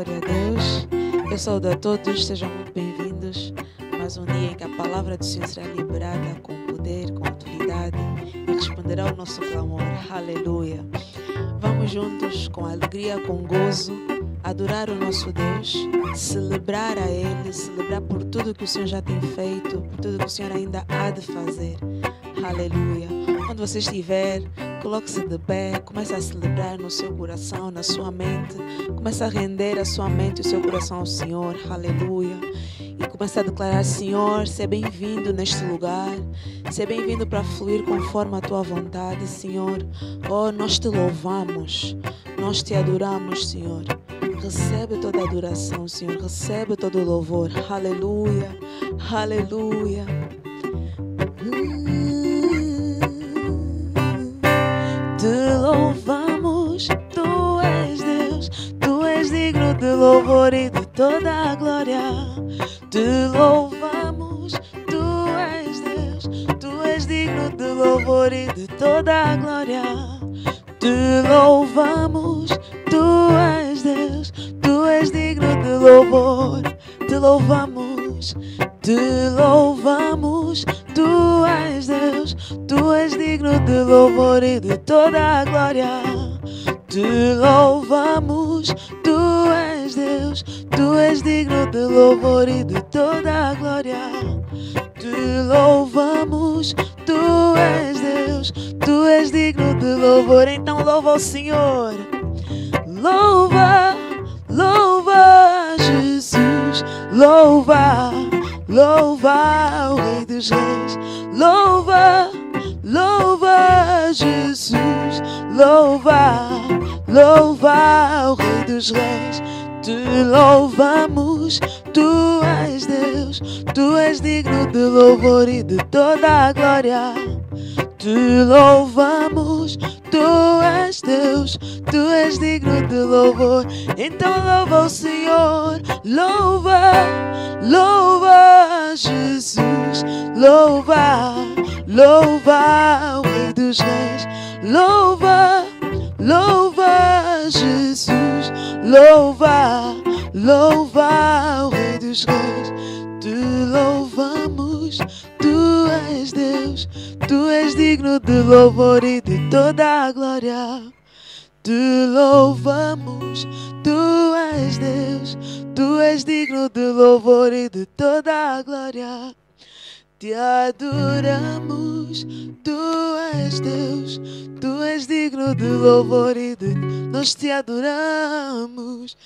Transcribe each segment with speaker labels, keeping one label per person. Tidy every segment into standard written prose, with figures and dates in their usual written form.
Speaker 1: Glória a Deus. Eu saúdo a todos, sejam muito bem-vindos. Mais um dia em que a palavra do Senhor será liberada com poder, com autoridade e responderá ao nosso clamor. Aleluia. Vamos juntos, com alegria, com gozo, adorar o nosso Deus, celebrar a Ele, celebrar por tudo que o Senhor já tem feito, por tudo que o Senhor ainda há de fazer. Aleluia. Onde você estiver, coloque-se de pé, comece a celebrar no seu coração, na sua mente. Comece a render a sua mente e o seu coração ao Senhor. Aleluia. E comece a declarar: Senhor, seja bem-vindo neste lugar. Seja bem-vindo para fluir conforme a tua vontade, Senhor. Oh, nós te louvamos. Nós te adoramos, Senhor. Recebe toda a adoração, Senhor. Recebe todo o louvor. Aleluia. Aleluia. Te louvamos, tu és Deus, tu és digno de louvor e de toda a glória. Te louvamos, tu és Deus, tu és digno de louvor e de toda a glória. Te louvamos, tu és Deus, tu és digno de louvor. Te louvamos, te louvamos, tu és Deus, tu és digno de louvor e de toda a glória. Te louvamos, tu és Deus, tu és digno de louvor e de toda a glória. Te louvamos, tu és Deus, tu és digno de louvor. Então louva o Senhor. Louva, louva Jesus, louva, louva o Rei dos Reis. Louva, louva Jesus, louva, louva o Rei dos Reis. Te louvamos, tu és Deus, tu és digno de louvor e de toda a glória. Te louvamos, tu és Deus, tu és digno de louvor. Então louva o Senhor. Louva, louva Jesus, louva, louva o Rei dos Reis. Louva, louva Jesus, louva, louva o Rei dos Reis. Te louvamos, tu és Deus, tu és digno de louvor e de toda a glória. Te louvamos, tu és Deus, tu és digno de louvor e de toda a glória. Te adoramos, tu és Deus, tu és digno de louvor e de... Nós te adoramos,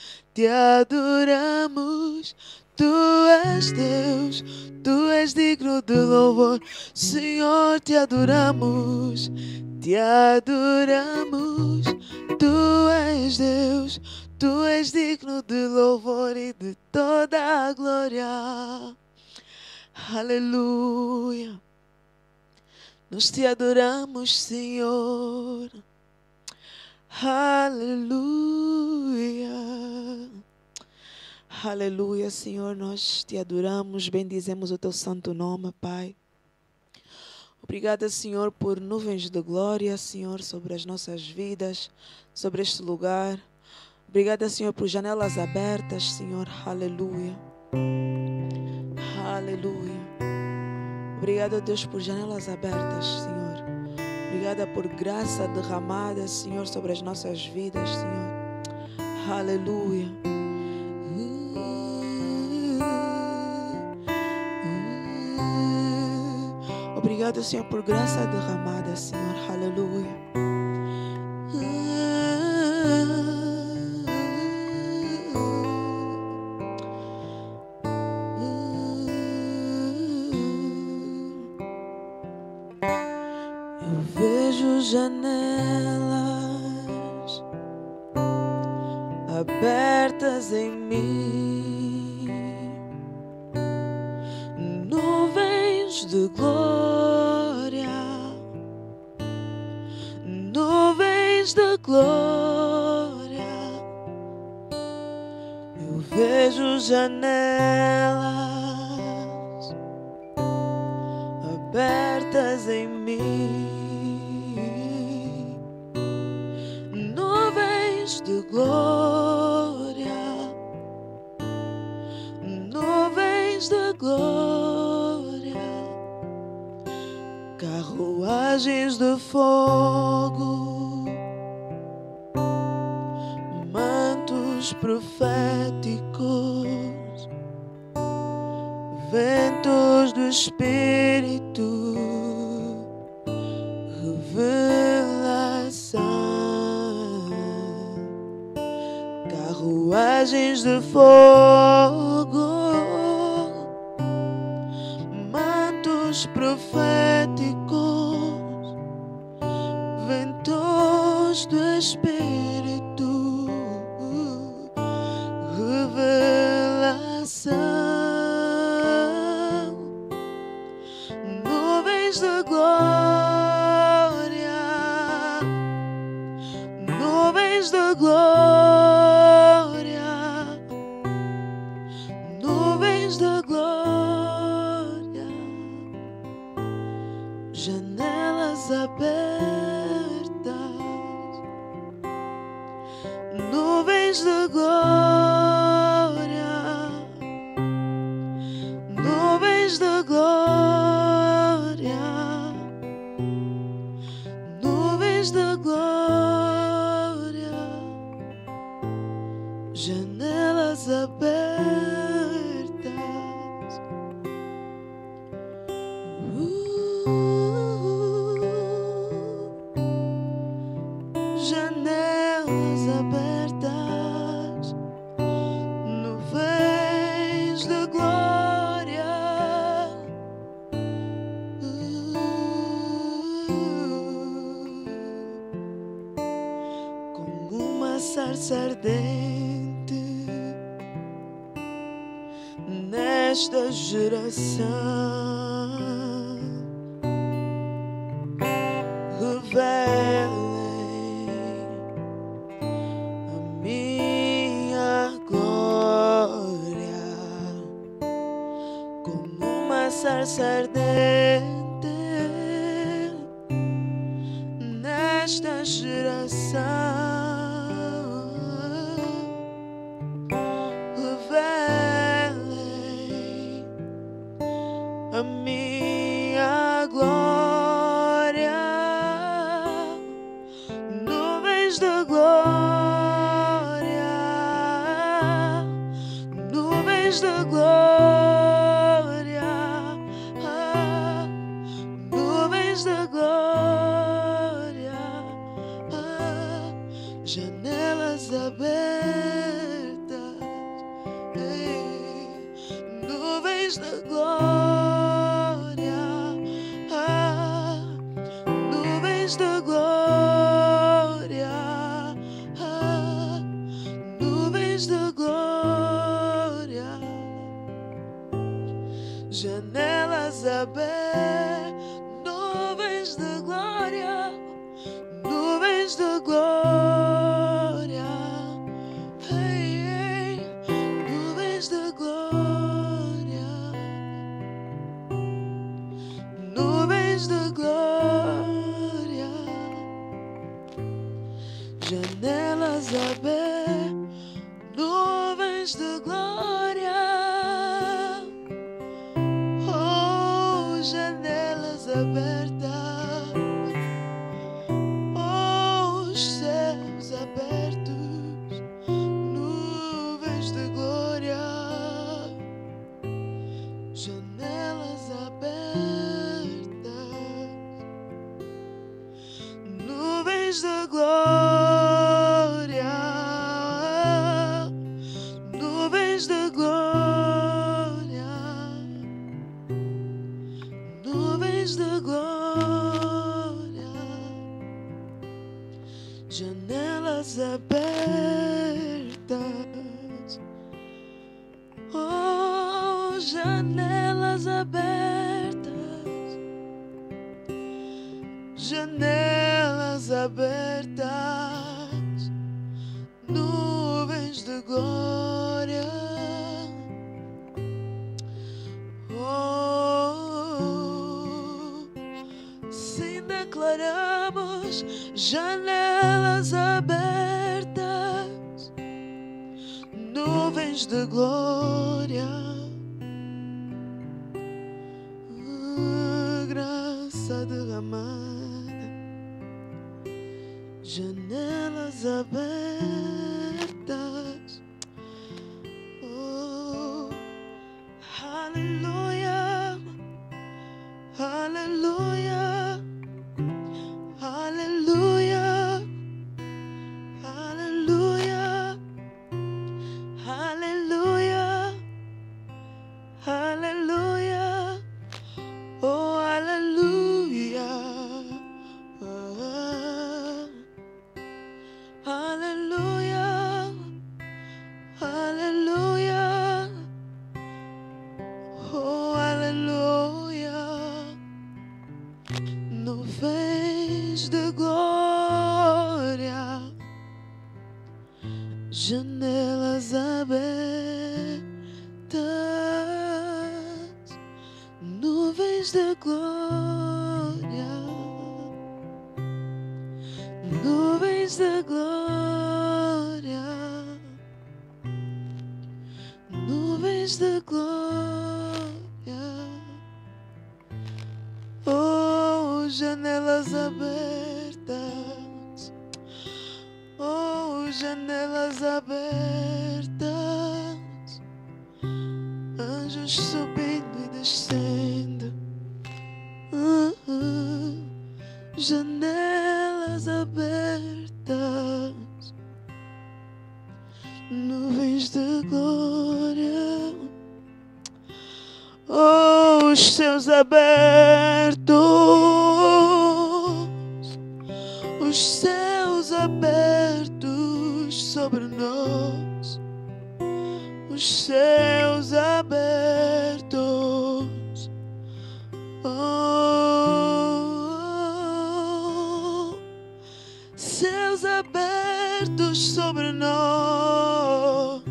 Speaker 1: tu és Deus, tu és digno de louvor. Senhor, te adoramos, tu és Deus, tu és digno de louvor e de toda a glória. Aleluia. Nós te adoramos, Senhor. Aleluia. Aleluia, Senhor, nós te adoramos, bendizemos o teu santo nome, Pai. Obrigada, Senhor, por nuvens de glória, Senhor, sobre as nossas vidas, sobre este lugar. Obrigada, Senhor, por janelas abertas, Senhor. Aleluia. Aleluia. Obrigada, Deus, por janelas abertas, Senhor. Obrigada por graça derramada, Senhor, sobre as nossas vidas, Senhor. Aleluia. Obrigado, Senhor, por graça derramada, Senhor. Aleluia. Eu vejo janelas abertas em mim, nuvens de glória, nuvens de glória. Eu vejo janelas abertas em mim, nuvens de glória, glória, carruagens de fogo, mantos proféticos, ventos do Espírito, revelação, carruagens de fogo, mantos proféticos, ventos do Espírito, revelação, nuvens de glória, nuvens de glória, nuvens de glória, janelas abertas, nuvens de glória, nuvens de glória, nuvens de glória, janelas abertas, janelas abertas, nuvens de glória, como uma sarça ardente nesta geração, revelem a minha glória, como uma sarça ardente nesta geração, revelem a minha glória, nuvens de glória, nuvens de glória, nuvens de glória, janelas abertas, nuvens de glória, nuvens de glória, nuvens de glória, janelas abertas, nuvens de glória, nuvens de glória, nuvens de glória, nuvens de glória, janelas abertas, nuvens de glória, oh, janelas abertas, oh, os céus abertos, nuvens de glória, janelas abertas, nuvens de glória, nuvens de glória, nuvens de glória, janelas abertas, oh, janelas abertas, janelas abertas, nuvens de glória, oh, sim, declaramos janelas abertas, nuvens de glória, janelas abertas. Oh, aleluia, aleluia, aleluia, aleluia, aleluia, aleluia, oh, aleluia, aleluia, aleluia, oh, aleluia. Nuvens de glória, janelas abertas, nuvens de glória, nuvens de glória, nuvens de glória, oh, janelas abertas, oh, janelas abertas, anjos subindo e descendo, janelas abertas, nuvens de glória, oh, os céus abertos, os céus abertos sobre nós, os céus abertos, oh, céus abertos sobre nós,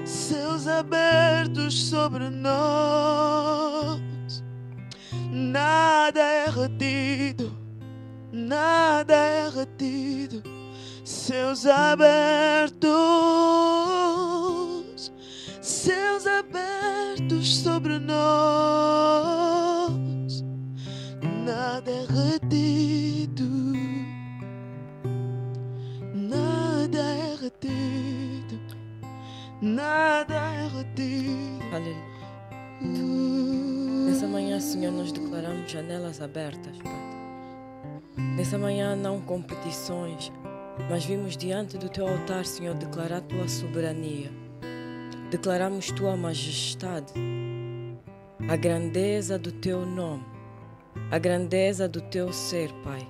Speaker 1: céus abertos sobre nós, nada é retido, nada é retido, céus abertos sobre nós, nada é retido, nada é retido, nada é retido.
Speaker 2: Aleluia. Nessa manhã, Senhor, nós declaramos janelas abertas, Pai. Nessa manhã, não competições, mas vimos diante do Teu altar, Senhor, declarar Tua soberania. Declaramos Tua majestade, a grandeza do Teu nome, a grandeza do Teu ser, Pai.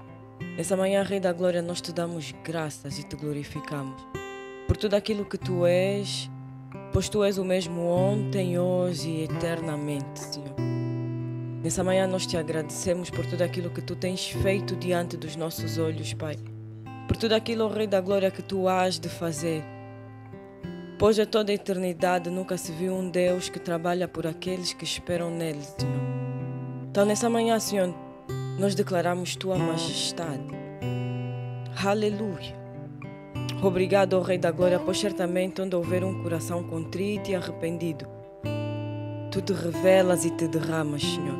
Speaker 2: Nessa manhã, Rei da Glória, nós Te damos graças e Te glorificamos por tudo aquilo que Tu és, pois Tu és o mesmo ontem, hoje e eternamente, Senhor. Nessa manhã nós Te agradecemos por tudo aquilo que Tu tens feito diante dos nossos olhos, Pai. Por tudo aquilo, Rei da Glória, que Tu has de fazer. Pois a toda a eternidade nunca se viu um Deus que trabalha por aqueles que esperam nele, Senhor. Então nessa manhã, Senhor, nós declaramos Tua majestade. Aleluia. Obrigado, ó Rei da Glória, pois certamente onde houver um coração contrito e arrependido, Tu te revelas e te derramas, Senhor.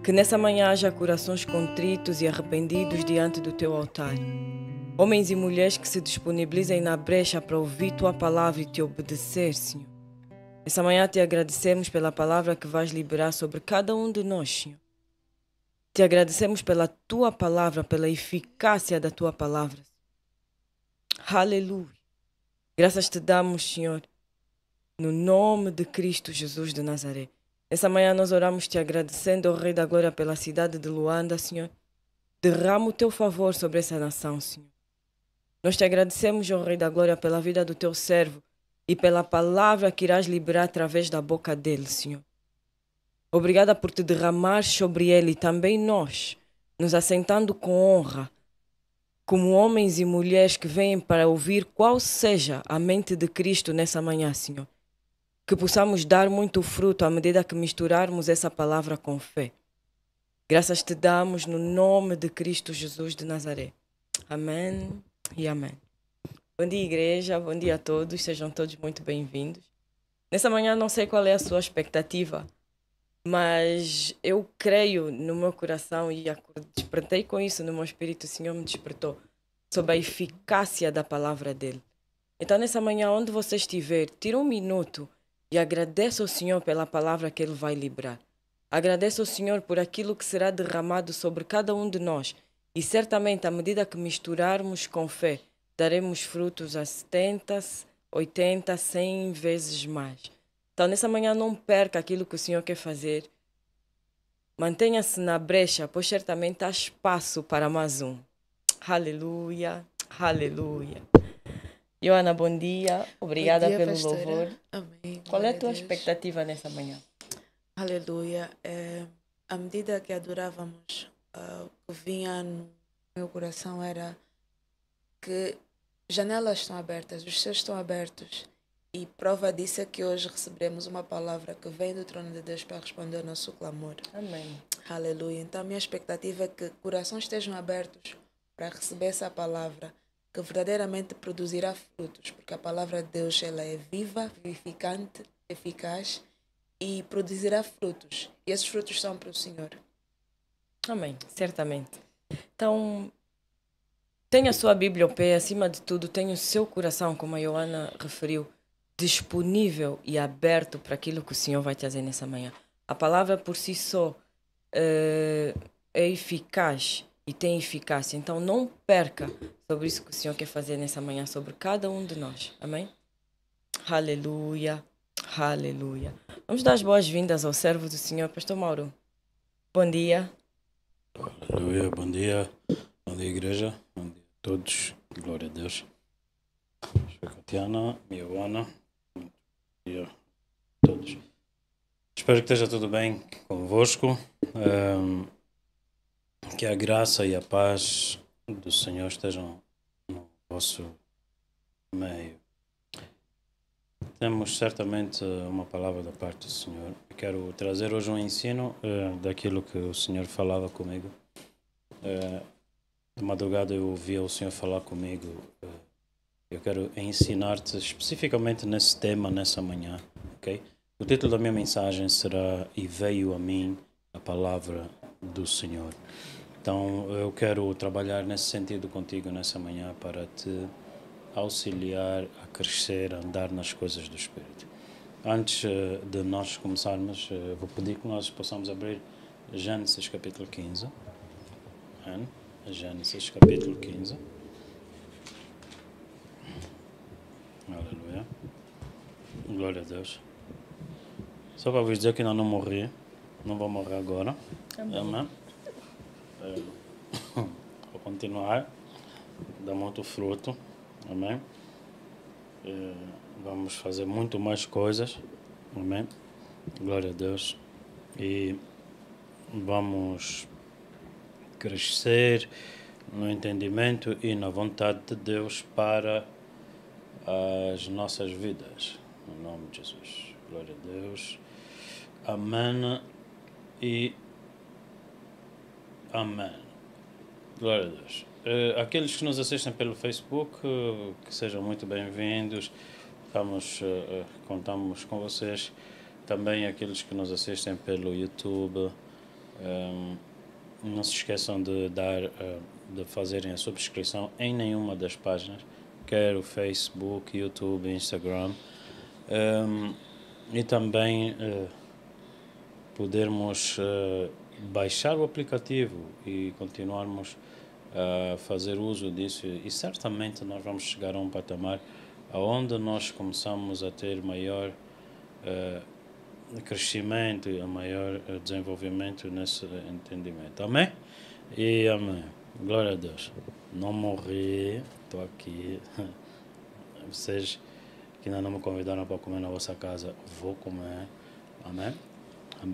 Speaker 2: Que nessa manhã haja corações contritos e arrependidos diante do Teu altar. Homens e mulheres que se disponibilizem na brecha para ouvir Tua palavra e Te obedecer, Senhor. Nessa manhã Te agradecemos pela palavra que vais liberar sobre cada um de nós, Senhor. Te agradecemos pela Tua palavra, pela eficácia da Tua palavra. Aleluia. Graças Te damos, Senhor, no nome de Cristo Jesus de Nazaré. Nessa manhã nós oramos Te agradecendo, ó Rei da Glória, pela cidade de Luanda, Senhor. Derrama o Teu favor sobre essa nação, Senhor. Nós Te agradecemos, ó Rei da Glória, pela vida do Teu servo e pela palavra que irás liberar através da boca dele, Senhor. Obrigada por Te derramar sobre ele e também nós, nos assentando com honra, como homens e mulheres que vêm para ouvir qual seja a mente de Cristo nessa manhã, Senhor. Que possamos dar muito fruto à medida que misturarmos essa palavra com fé. Graças Te damos no nome de Cristo Jesus de Nazaré. Amém e amém. Bom dia, igreja. Bom dia a todos. Sejam todos muito bem-vindos. Nessa manhã não sei qual é a sua expectativa, mas eu creio no meu coração e despertei com isso no meu espírito. O Senhor me despertou sobre a eficácia da palavra dele. Então, nessa manhã, onde você estiver, tira um minuto e agradeça ao Senhor pela palavra que ele vai liberar. Agradeça ao Senhor por aquilo que será derramado sobre cada um de nós. E certamente, à medida que misturarmos com fé, daremos frutos a 70, 80, 100 vezes mais. Então, nessa manhã, não perca aquilo que o Senhor quer fazer. Mantenha-se na brecha, pois certamente há espaço para mais um. Aleluia, aleluia. Joana, bom dia. Obrigada
Speaker 1: Bom dia,
Speaker 2: pelo
Speaker 1: pastora.
Speaker 2: louvor.
Speaker 1: Amém.
Speaker 2: Qual é a
Speaker 1: Glória
Speaker 2: tua
Speaker 1: Deus.
Speaker 2: expectativa nessa manhã?
Speaker 1: Aleluia. À medida que adorávamos, o que vinha no meu coração era que janelas estão abertas, os céus estão abertos. E prova disso é que hoje receberemos uma palavra que vem do trono de Deus para responder ao nosso clamor.
Speaker 2: Amém.
Speaker 1: Aleluia. Então, a minha expectativa é que corações estejam abertos para receber essa palavra, que verdadeiramente produzirá frutos, porque a palavra de Deus ela é viva, vivificante, eficaz e produzirá frutos. E esses frutos são para o Senhor.
Speaker 2: Amém, certamente. Então, tenha a sua Bíblia ao pé, acima de tudo, tenha o seu coração, como a Joana referiu, disponível e aberto para aquilo que o Senhor vai trazer nessa manhã. A palavra por si só é eficaz e tem eficácia. Então, não perca sobre isso que o Senhor quer fazer nessa manhã, sobre cada um de nós. Amém? Aleluia, aleluia. Vamos dar as boas-vindas ao servo do Senhor, Pastor Mauro. Bom dia.
Speaker 3: Aleluia, bom dia, igreja, bom dia a todos, glória a Deus. Sou Catiana, Joana, bom dia a todos. Espero que esteja tudo bem convosco, que a graça e a paz do Senhor estejam no vosso meio. Temos certamente uma palavra da parte do Senhor. Quero trazer hoje um ensino daquilo que o Senhor falava comigo. De madrugada eu ouvia o Senhor falar comigo. Eu quero ensinar-te especificamente nesse tema, nessa manhã. Okay? O título da minha mensagem será E veio a mim a palavra do Senhor. Então eu quero trabalhar nesse sentido contigo nessa manhã para te auxiliar a crescer, a andar nas coisas do Espírito. Antes de nós começarmos, vou pedir que nós possamos abrir Gênesis capítulo 15. Gênesis capítulo 15. Aleluia. Glória a Deus. Só para vos dizer que ainda não morri. Não vou morrer agora. Amém. Vou continuar. Dar muito fruto. Amém. Vamos fazer muito mais coisas. Amém. Glória a Deus. E vamos crescer no entendimento e na vontade de Deus para as nossas vidas. Em nome de Jesus. Glória a Deus. Amém e amém. Glória a Deus. Aqueles que nos assistem pelo Facebook, que sejam muito bem-vindos. Contamos com vocês. Também aqueles que nos assistem pelo YouTube. Não se esqueçam de fazerem a subscrição em nenhuma das páginas, quer o Facebook, YouTube, Instagram. E também podermos baixar o aplicativo e continuarmos a fazer uso disso, e certamente nós vamos chegar a um patamar onde nós começamos a ter maior crescimento e a maior desenvolvimento nesse entendimento. Amém? E amém. Glória a Deus. Não morri, estou aqui. Vocês que ainda não me convidaram para comer na vossa casa, vou comer. Amém?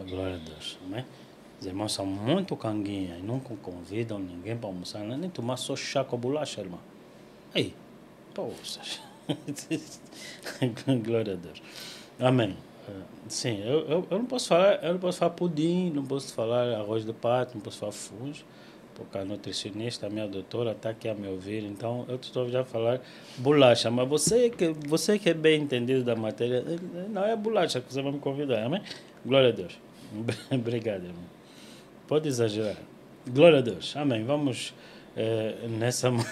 Speaker 3: Glória a Deus. Amém? Os irmãos são muito canguinhas e nunca convidam ninguém para almoçar, nem tomar só chá com bolacha, irmão. Aí, poças. Glória a Deus. Amém. Sim, eu não posso falar pudim, não posso falar arroz de pato, não posso falar fujo, porque a nutricionista, a minha doutora, está aqui a me ouvir, então eu estou já a falar bolacha, mas você que é bem entendido da matéria, não é bolacha que você vai me convidar, amém? Glória a Deus. Obrigado, irmão. Pode exagerar. Glória a Deus. Amém. Vamos nessa manhã.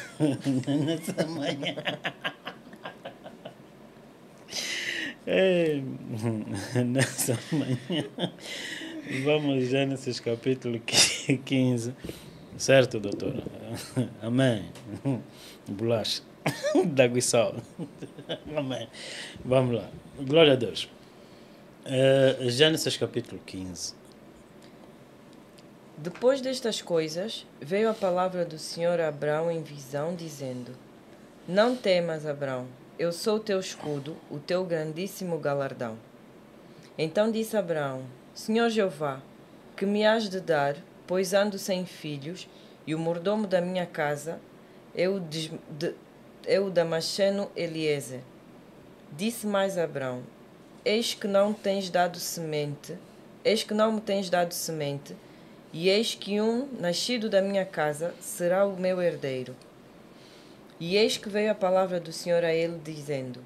Speaker 3: Nessa manhã. Vamos a Gênesis capítulo 15. Certo, doutora? Amém. Bolacha. D'água e sal. Amém. Vamos lá. Glória a Deus. Gênesis capítulo 15.
Speaker 2: Depois destas coisas, veio a palavra do Senhor a Abrão em visão, dizendo: Não temas, Abrão, eu sou o teu escudo, o teu grandíssimo galardão. Então disse Abrão: Senhor Jeová, que me hás de dar, pois ando sem filhos, e o mordomo da minha casa é o damasceno Eliezer. Disse mais Abrão: Eis que não me tens dado semente, e eis que um nascido da minha casa será o meu herdeiro. E eis que veio a palavra do Senhor a ele, dizendo: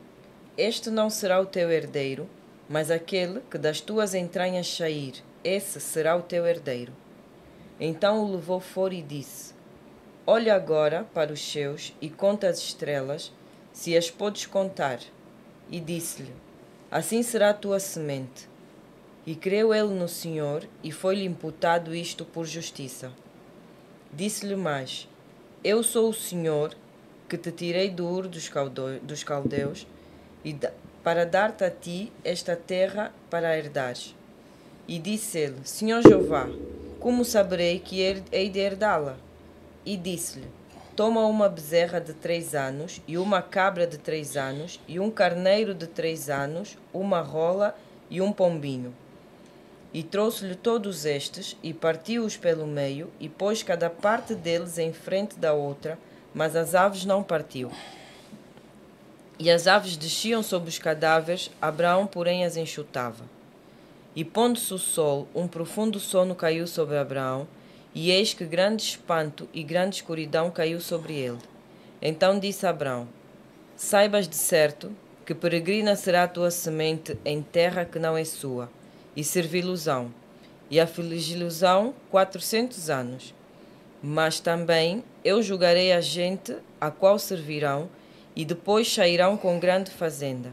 Speaker 2: Este não será o teu herdeiro, mas aquele que das tuas entranhas sair, esse será o teu herdeiro. Então o levou fora e disse: Olha agora para os céus e conta as estrelas, se as podes contar. E disse-lhe: Assim será a tua semente. E creu ele no Senhor, e foi-lhe imputado isto por justiça. Disse-lhe mais: Eu sou o Senhor, que te tirei do Ur dos Caldeus, para dar-te a ti esta terra para herdares. E disse ele: Senhor Jeová, como saberei que hei de herdá-la? E disse-lhe: Toma uma bezerra de 3 anos, e uma cabra de 3 anos, e um carneiro de 3 anos, uma rola e um pombinho. E trouxe-lhe todos estes, e partiu-os pelo meio, e pôs cada parte deles em frente da outra, mas as aves não partiu. E as aves desciam sobre os cadáveres, Abraão, porém, as enxutava. E pondo-se o sol, um profundo sono caiu sobre Abraão, e eis que grande espanto e grande escuridão caiu sobre ele. Então disse Abraão: Saibas de certo que peregrina será a tua semente em terra que não é sua, e servi-los-ão, e afligi-los-ão 400 anos. Mas também eu julgarei a gente a qual servirão, e depois sairão com grande fazenda.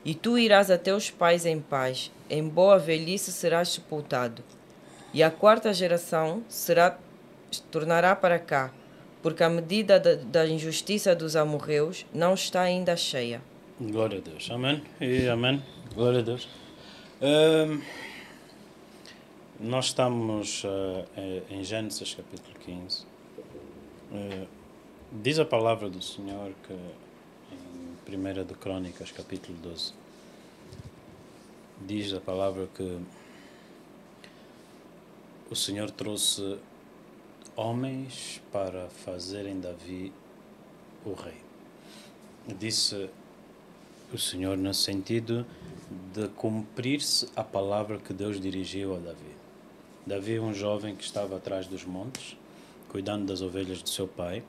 Speaker 2: E tu irás a teus pais em paz, em boa velhice serás sepultado. E a 4ª geração tornará para cá, porque a medida da injustiça dos amorreus não está ainda cheia.
Speaker 3: Glória a Deus. Amém. E amém. Glória a Deus. Nós estamos em Gênesis capítulo 15. Diz a palavra do Senhor que em 1 de Crônicas capítulo 12 diz a palavra que o Senhor trouxe homens para fazerem Davi o rei. Disse o Senhor no sentido de cumprir-se a palavra que Deus dirigiu a Davi. Davi é um jovem que estava atrás dos montes, cuidando das ovelhas de seu pai,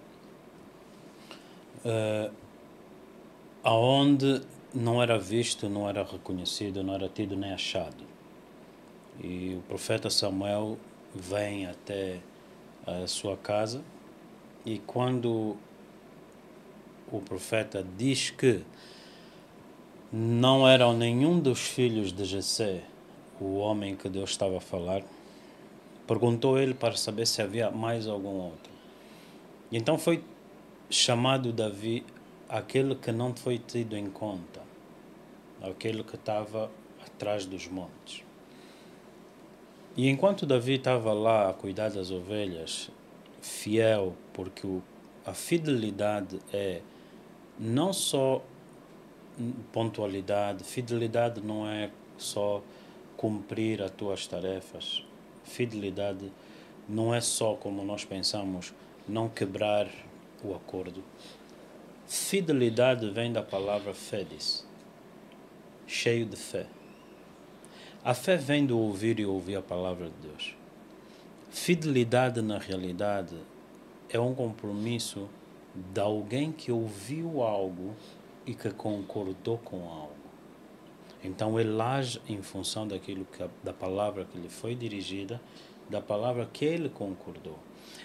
Speaker 3: aonde não era visto, não era reconhecido, não era tido nem achado. E o profeta Samuel vem até a sua casa, e quando o profeta diz que não era nenhum dos filhos de Jessé o homem que Deus estava a falar, perguntou ele para saber se havia mais algum outro. E então foi chamado Davi aquele que não foi tido em conta, aquele que estava atrás dos montes. E enquanto Davi estava lá a cuidar das ovelhas, fiel, porque a fidelidade é não só pontualidade, fidelidade não é só cumprir as tuas tarefas, fidelidade não é só, como nós pensamos, não quebrar o acordo. Fidelidade vem da palavra fides, cheio de fé. A fé vem do ouvir e ouvir a palavra de Deus. Fidelidade, na realidade, é um compromisso de alguém que ouviu algo e que concordou com algo. Então, ele age em função da palavra que lhe foi dirigida, da palavra que ele concordou.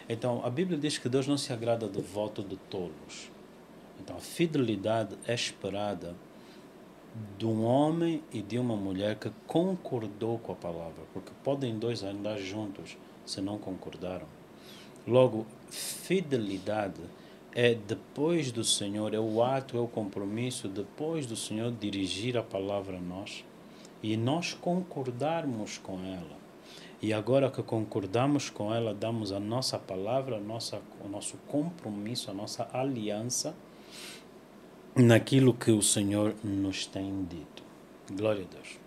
Speaker 3: Então, a Bíblia diz que Deus não se agrada do voto de tolos. Então, a fidelidade é esperada de um homem e de uma mulher que concordou com a palavra, porque podem dois andar juntos se não concordaram. Logo, fidelidade é depois do Senhor, é o ato, é o compromisso depois do Senhor dirigir a palavra a nós e nós concordarmos com ela. E agora que concordamos com ela, damos a nossa palavra, o nosso compromisso, a nossa aliança naquilo que o Senhor nos tem dito. Glória a Deus.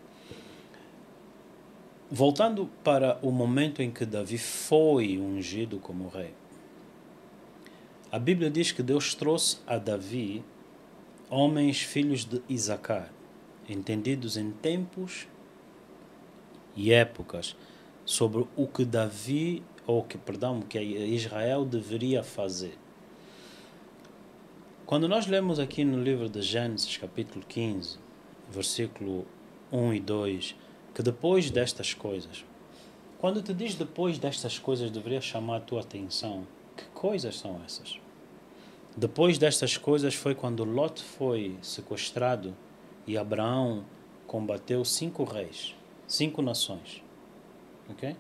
Speaker 3: Voltando para o momento em que Davi foi ungido como rei, a Bíblia diz que Deus trouxe a Davi homens filhos de Isacar, entendidos em tempos e épocas, sobre o que que Israel deveria fazer. Quando nós lemos aqui no livro de Gênesis, capítulo 15, versículo 1 e 2, que depois destas coisas, quando te diz depois destas coisas, deveria chamar a tua atenção. Que coisas são essas? Depois destas coisas foi quando Lot foi sequestrado e Abraão combateu 5 reis, 5 nações. Ok?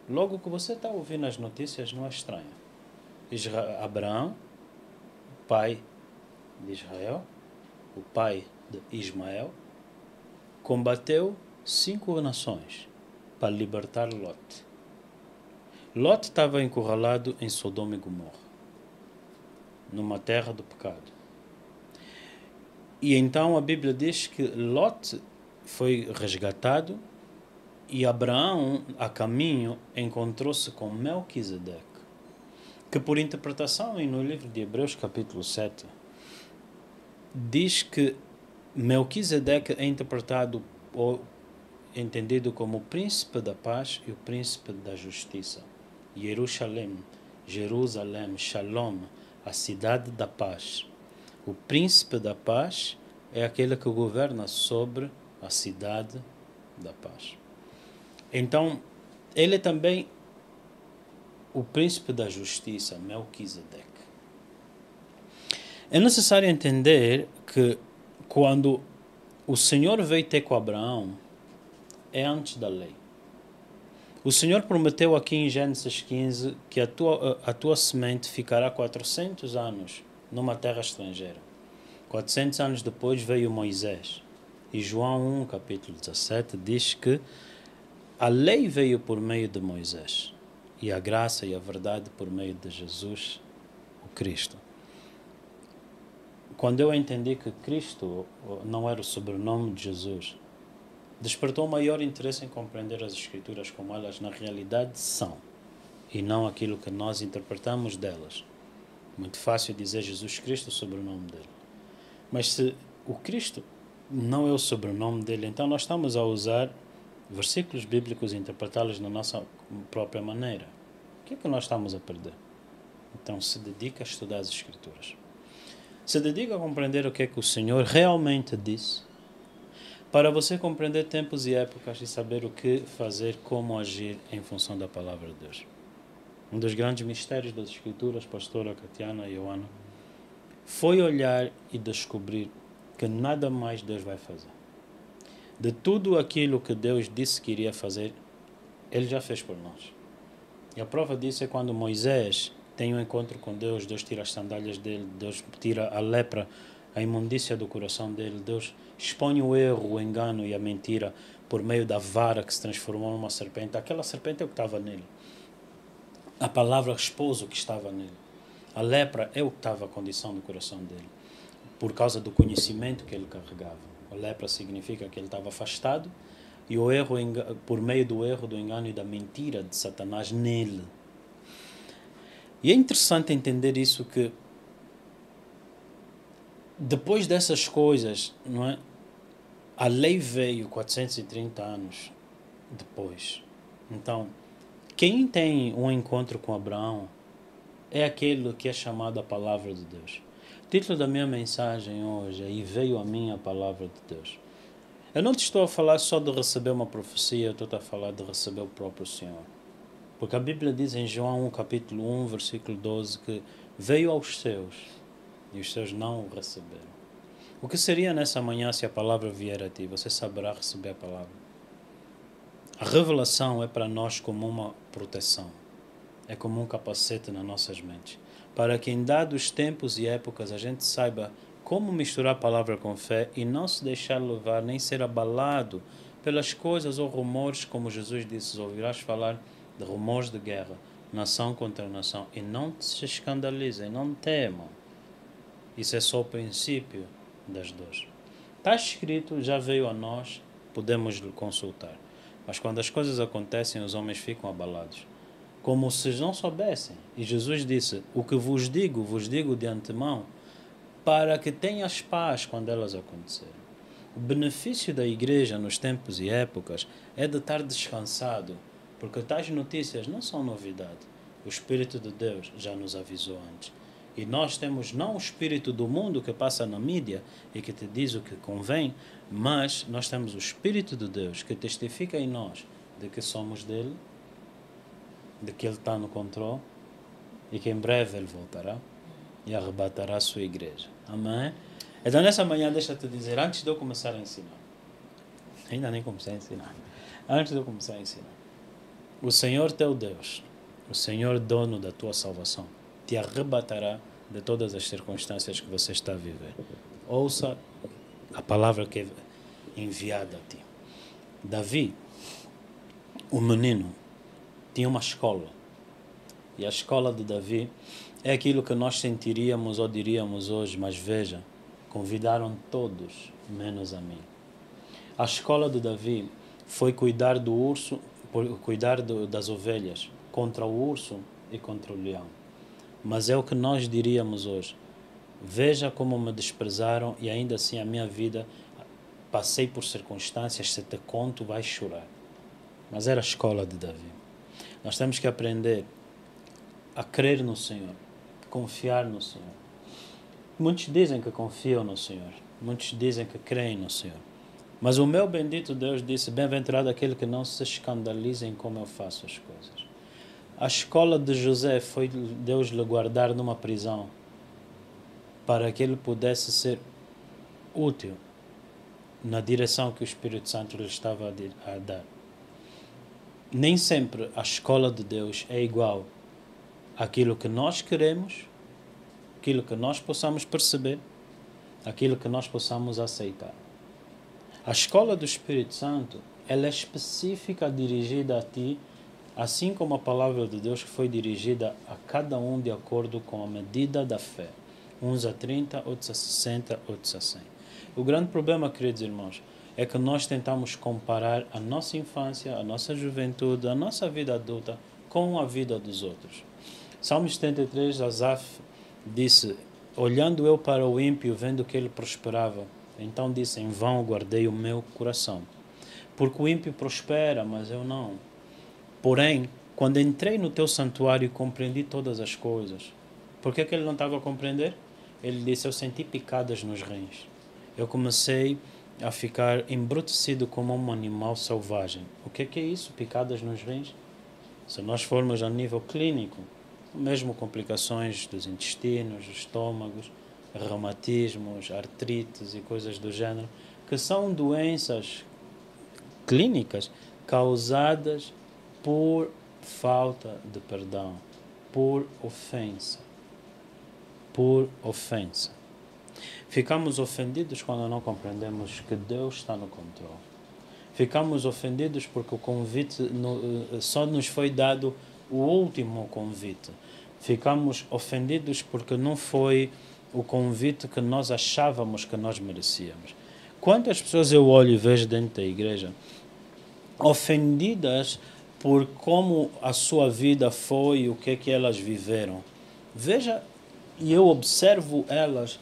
Speaker 3: Logo que você está ouvindo as notícias, não é estranho. Abraão, o pai de Israel, o pai de Ismael, combateu 5 nações para libertar Lot. Lot estava encurralado em Sodoma e Gomorra, numa terra do pecado. E então a Bíblia diz que Lot foi resgatado e Abraão, a caminho, encontrou-se com Melquisedeque, que por interpretação, e no livro de Hebreus capítulo 7, diz que Melquisedeque é interpretado ou entendido como o príncipe da paz e o príncipe da justiça. Jerusalém, Shalom, a cidade da paz. O príncipe da paz é aquele que governa sobre a cidade da paz. Então, ele é também o príncipe da justiça, Melquisedeque. É necessário entender que quando o Senhor veio ter com Abraão, é antes da lei. O Senhor prometeu aqui em Gênesis 15 que a tua semente ficará 400 anos numa terra estrangeira. 400 anos depois veio Moisés. E João 1, capítulo 17, diz que a lei veio por meio de Moisés e a graça e a verdade por meio de Jesus, o Cristo. Quando eu entendi que Cristo não era o sobrenome de Jesus, despertou maior interesse em compreender as Escrituras como elas na realidade são e não aquilo que nós interpretamos delas. Muito fácil dizer Jesus Cristo, o sobrenome dele. Mas se o Cristo não é o sobrenome dele, então nós estamos a usar versículos bíblicos e interpretá-los na nossa própria maneira. O que é que nós estamos a perder? Então se dedica a estudar as Escrituras. Se dedica a compreender o que é que o Senhor realmente disse, para você compreender tempos e épocas e saber o que fazer, como agir em função da palavra de Deus. Um dos grandes mistérios das Escrituras, pastora Catiana e Ioana, foi olhar e descobrir que nada mais Deus vai fazer. De tudo aquilo que Deus disse que iria fazer, Ele já fez por nós. E a prova disso é quando Moisés tem um encontro com Deus, Deus tira as sandálias dele, Deus tira a lepra, a imundícia do coração dele, Deus expõe o erro, o engano e a mentira por meio da vara que se transformou numa serpente. Aquela serpente é o que estava nele. A palavra esposo que estava nele. A lepra é o que estava a condição do coração dele, por causa do conhecimento que ele carregava. A lepra significa que ele estava afastado e o erro, por meio do erro, do engano e da mentira de Satanás nele. E é interessante entender isso, que depois dessas coisas, não é? A lei veio 430 anos depois. Então, quem tem um encontro com Abraão é aquele que é chamado a palavra de Deus. O título da minha mensagem hoje é: E veio a mim a palavra de Deus. Eu não te estou a falar só de receber uma profecia, eu estou a falar de receber o próprio Senhor. Porque a Bíblia diz em João 1, capítulo 1, versículo 12, que veio aos seus e os seus não o receberam. O que seria nessa manhã se a palavra vier a ti? Você saberá receber a palavra. A revelação é para nós como uma proteção. É como um capacete nas nossas mentes. Para que em dados tempos e épocas a gente saiba como misturar a palavra com fé e não se deixar levar nem ser abalado pelas coisas ou rumores, como Jesus disse, ouvirás falar de rumores de guerra, nação contra nação, e não se escandalizem, não temam. Isso é só o princípio das dores. Está escrito, já veio a nós, podemos consultar. Mas quando as coisas acontecem, os homens ficam abalados, como se não soubessem. E Jesus disse, o que vos digo de antemão, para que tenhas paz quando elas acontecerem. O benefício da igreja nos tempos e épocas é de estar descansado, porque tais notícias não são novidade. O Espírito de Deus já nos avisou antes. E nós temos não o Espírito do mundo que passa na mídia e que te diz o que convém, mas nós temos o Espírito de Deus que testifica em nós de que somos dele, de que ele está no controle e que em breve ele voltará e arrebatará a sua igreja. Amém? Então nessa manhã deixa-te dizer, antes de eu começar a ensinar, ainda nem comecei a ensinar, antes de eu começar a ensinar, o Senhor teu Deus, o Senhor dono da tua salvação, te arrebatará de todas as circunstâncias que você está a viver. Ouça a palavra que é enviada a ti. Davi, o menino, tinha uma escola. E a escola de Davi é aquilo que nós sentiríamos ou diríamos hoje, mas veja, convidaram todos, menos a mim. A escola de Davi foi cuidar do urso, cuidar das ovelhas, contra o urso e contra o leão. Mas é o que nós diríamos hoje. Veja como me desprezaram e ainda assim a minha vida, passei por circunstâncias, se te conto, vais chorar. Mas era a escola de Davi. Nós temos que aprender a crer no Senhor, confiar no Senhor. Muitos dizem que confiam no Senhor, muitos dizem que creem no Senhor. Mas o meu bendito Deus disse, bem-aventurado aquele que não se escandaliza em como eu faço as coisas. A escola de José foi Deus lhe guardar numa prisão para que ele pudesse ser útil na direção que o Espírito Santo lhe estava a dar. Nem sempre a escola de Deus é igual àquilo que nós queremos, aquilo que nós possamos perceber, aquilo que nós possamos aceitar. A escola do Espírito Santo, ela é específica, dirigida a ti, assim como a palavra de Deus que foi dirigida a cada um de acordo com a medida da fé. Uns a 30, outros a 60, outros a 100. O grande problema, queridos irmãos, é que nós tentamos comparar a nossa infância, a nossa juventude, a nossa vida adulta com a vida dos outros. Salmo 73, Asaf disse, olhando eu para o ímpio, vendo que ele prosperava, então disse, em vão guardei o meu coração. Porque o ímpio prospera, mas eu não. Porém, quando entrei no teu santuário e compreendi todas as coisas, por que ele não estava a compreender? Ele disse, eu senti picadas nos rins. Eu comecei a ficar embrutecido como um animal selvagem. O que é isso? Picadas nos rins? Se nós formos a nível clínico, mesmo complicações dos intestinos, estômagos, reumatismos, artrites e coisas do gênero, que são doenças clínicas causadas por falta de perdão, por ofensa. Por ofensa. Ficamos ofendidos quando não compreendemos que Deus está no controle. Ficamos ofendidos porque o convite só nos foi dado o último convite. Ficamos ofendidos porque não foi o convite que nós achávamos que nós merecíamos. Quantas pessoas eu olho e vejo dentro da igreja ofendidas por como a sua vida foi e o que é que elas viveram. Veja, e eu observo elas,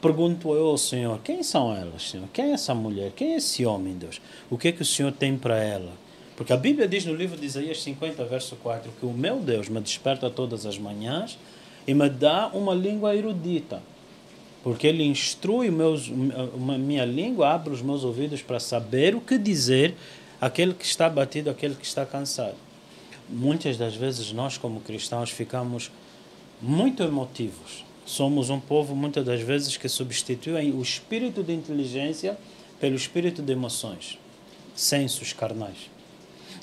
Speaker 3: pergunto eu ao Senhor, quem são elas, Senhor? Quem é essa mulher? Quem é esse homem, Deus? O que é que o Senhor tem para ela? Porque a Bíblia diz no livro de Isaías 50, verso 4, que o meu Deus me desperta todas as manhãs e me dá uma língua erudita. Porque Ele instrui minha língua, abre os meus ouvidos para saber o que dizer aquele que está abatido, aquele que está cansado. muitas das vezes nós como cristãos ficamos muito emotivos. Somos um povo muitas das vezes que substitui o espírito de inteligência pelo espírito de emoções, sensos carnais.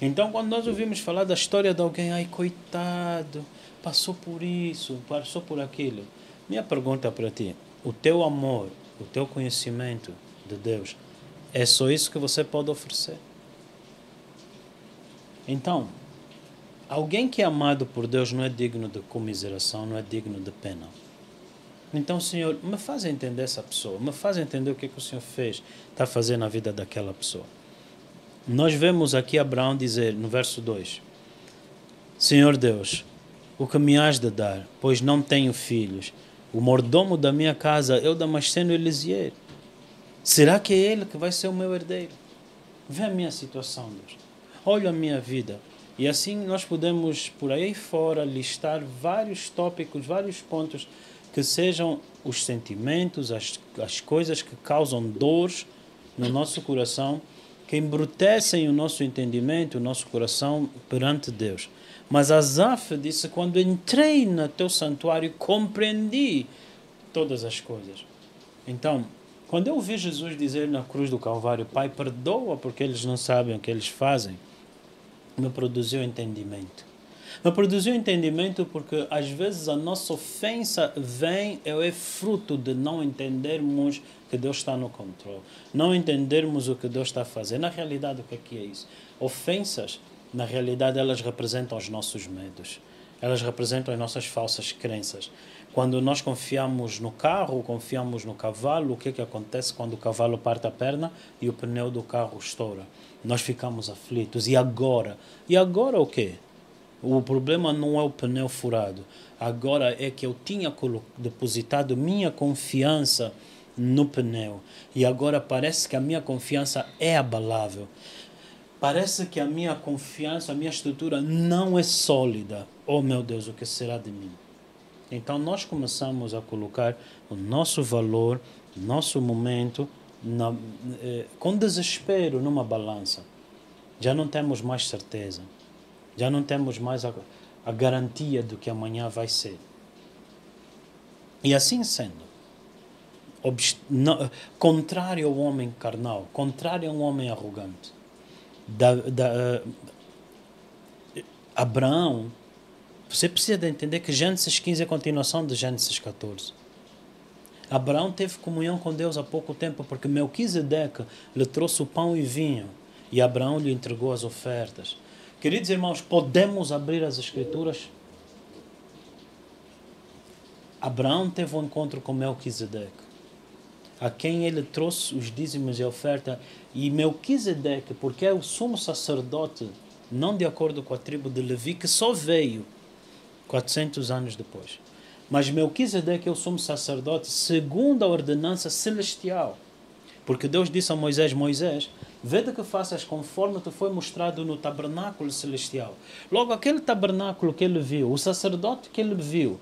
Speaker 3: Então, quando nós ouvimos falar da história de alguém, ai, coitado, passou por isso, passou por aquilo. Minha pergunta para ti, o teu amor, o teu conhecimento de Deus, é só isso que você pode oferecer? Então, alguém que é amado por Deus não é digno de comiseração, não é digno de pena. Então, Senhor, me faz entender essa pessoa, me faz entender o que o Senhor fez, está fazendo na vida daquela pessoa. Nós vemos aqui Abraão dizer, no verso 2, Senhor Deus, o que me has de dar, pois não tenho filhos, o mordomo da minha casa é o Damasceno Eliezer. Será que é ele que vai ser o meu herdeiro? Vê a minha situação, Deus. Olha a minha vida. E assim nós podemos, por aí fora, listar vários tópicos, vários pontos que sejam os sentimentos, as coisas que causam dores no nosso coração, que embrutecem o nosso entendimento, o nosso coração perante Deus. Mas Asaf disse, quando entrei no teu santuário, compreendi todas as coisas. Então, quando eu ouvi Jesus dizer na cruz do Calvário, Pai, perdoa porque eles não sabem o que eles fazem, me produziu entendimento. Me produziu entendimento porque às vezes a nossa ofensa é fruto de não entendermos que Deus está no controle. Não entendermos o que Deus está a fazer. Na realidade, o que é isso? Ofensas, na realidade, elas representam os nossos medos. Elas representam as nossas falsas crenças. Quando nós confiamos no carro, confiamos no cavalo, o que acontece quando o cavalo parte a perna e o pneu do carro estoura? Nós ficamos aflitos. E agora? E agora o quê? O problema não é o pneu furado. Agora é que eu tinha depositado minha confiança no pneu. E agora parece que a minha confiança é abalável. Parece que a minha confiança, a minha estrutura não é sólida. Oh meu Deus, o que será de mim? Então nós começamos a colocar o nosso valor, nosso momento, com desespero numa balança. Já não temos mais certeza. Já não temos mais a garantia do que amanhã vai ser. E assim sendo, contrário ao homem carnal, contrário ao homem arrogante, Abraão, você precisa de entender que Gênesis 15 é a continuação de Gênesis 14. Abraão teve comunhão com Deus há pouco tempo porque Melquisedeque lhe trouxe o pão e vinho e Abraão lhe entregou as ofertas. Queridos irmãos, podemos abrir as Escrituras? Abraão teve um encontro com Melquisedeque, a quem ele trouxe os dízimos e a oferta. E Melquisedeque, porque é o sumo sacerdote, não de acordo com a tribo de Levi, que só veio 400 anos depois. Mas Melquisedeque é o sumo sacerdote segundo a ordenança celestial. Porque Deus disse a Moisés, Moisés, vede que faças conforme te foi mostrado no tabernáculo celestial. Logo, aquele tabernáculo que ele viu, o sacerdote que ele viu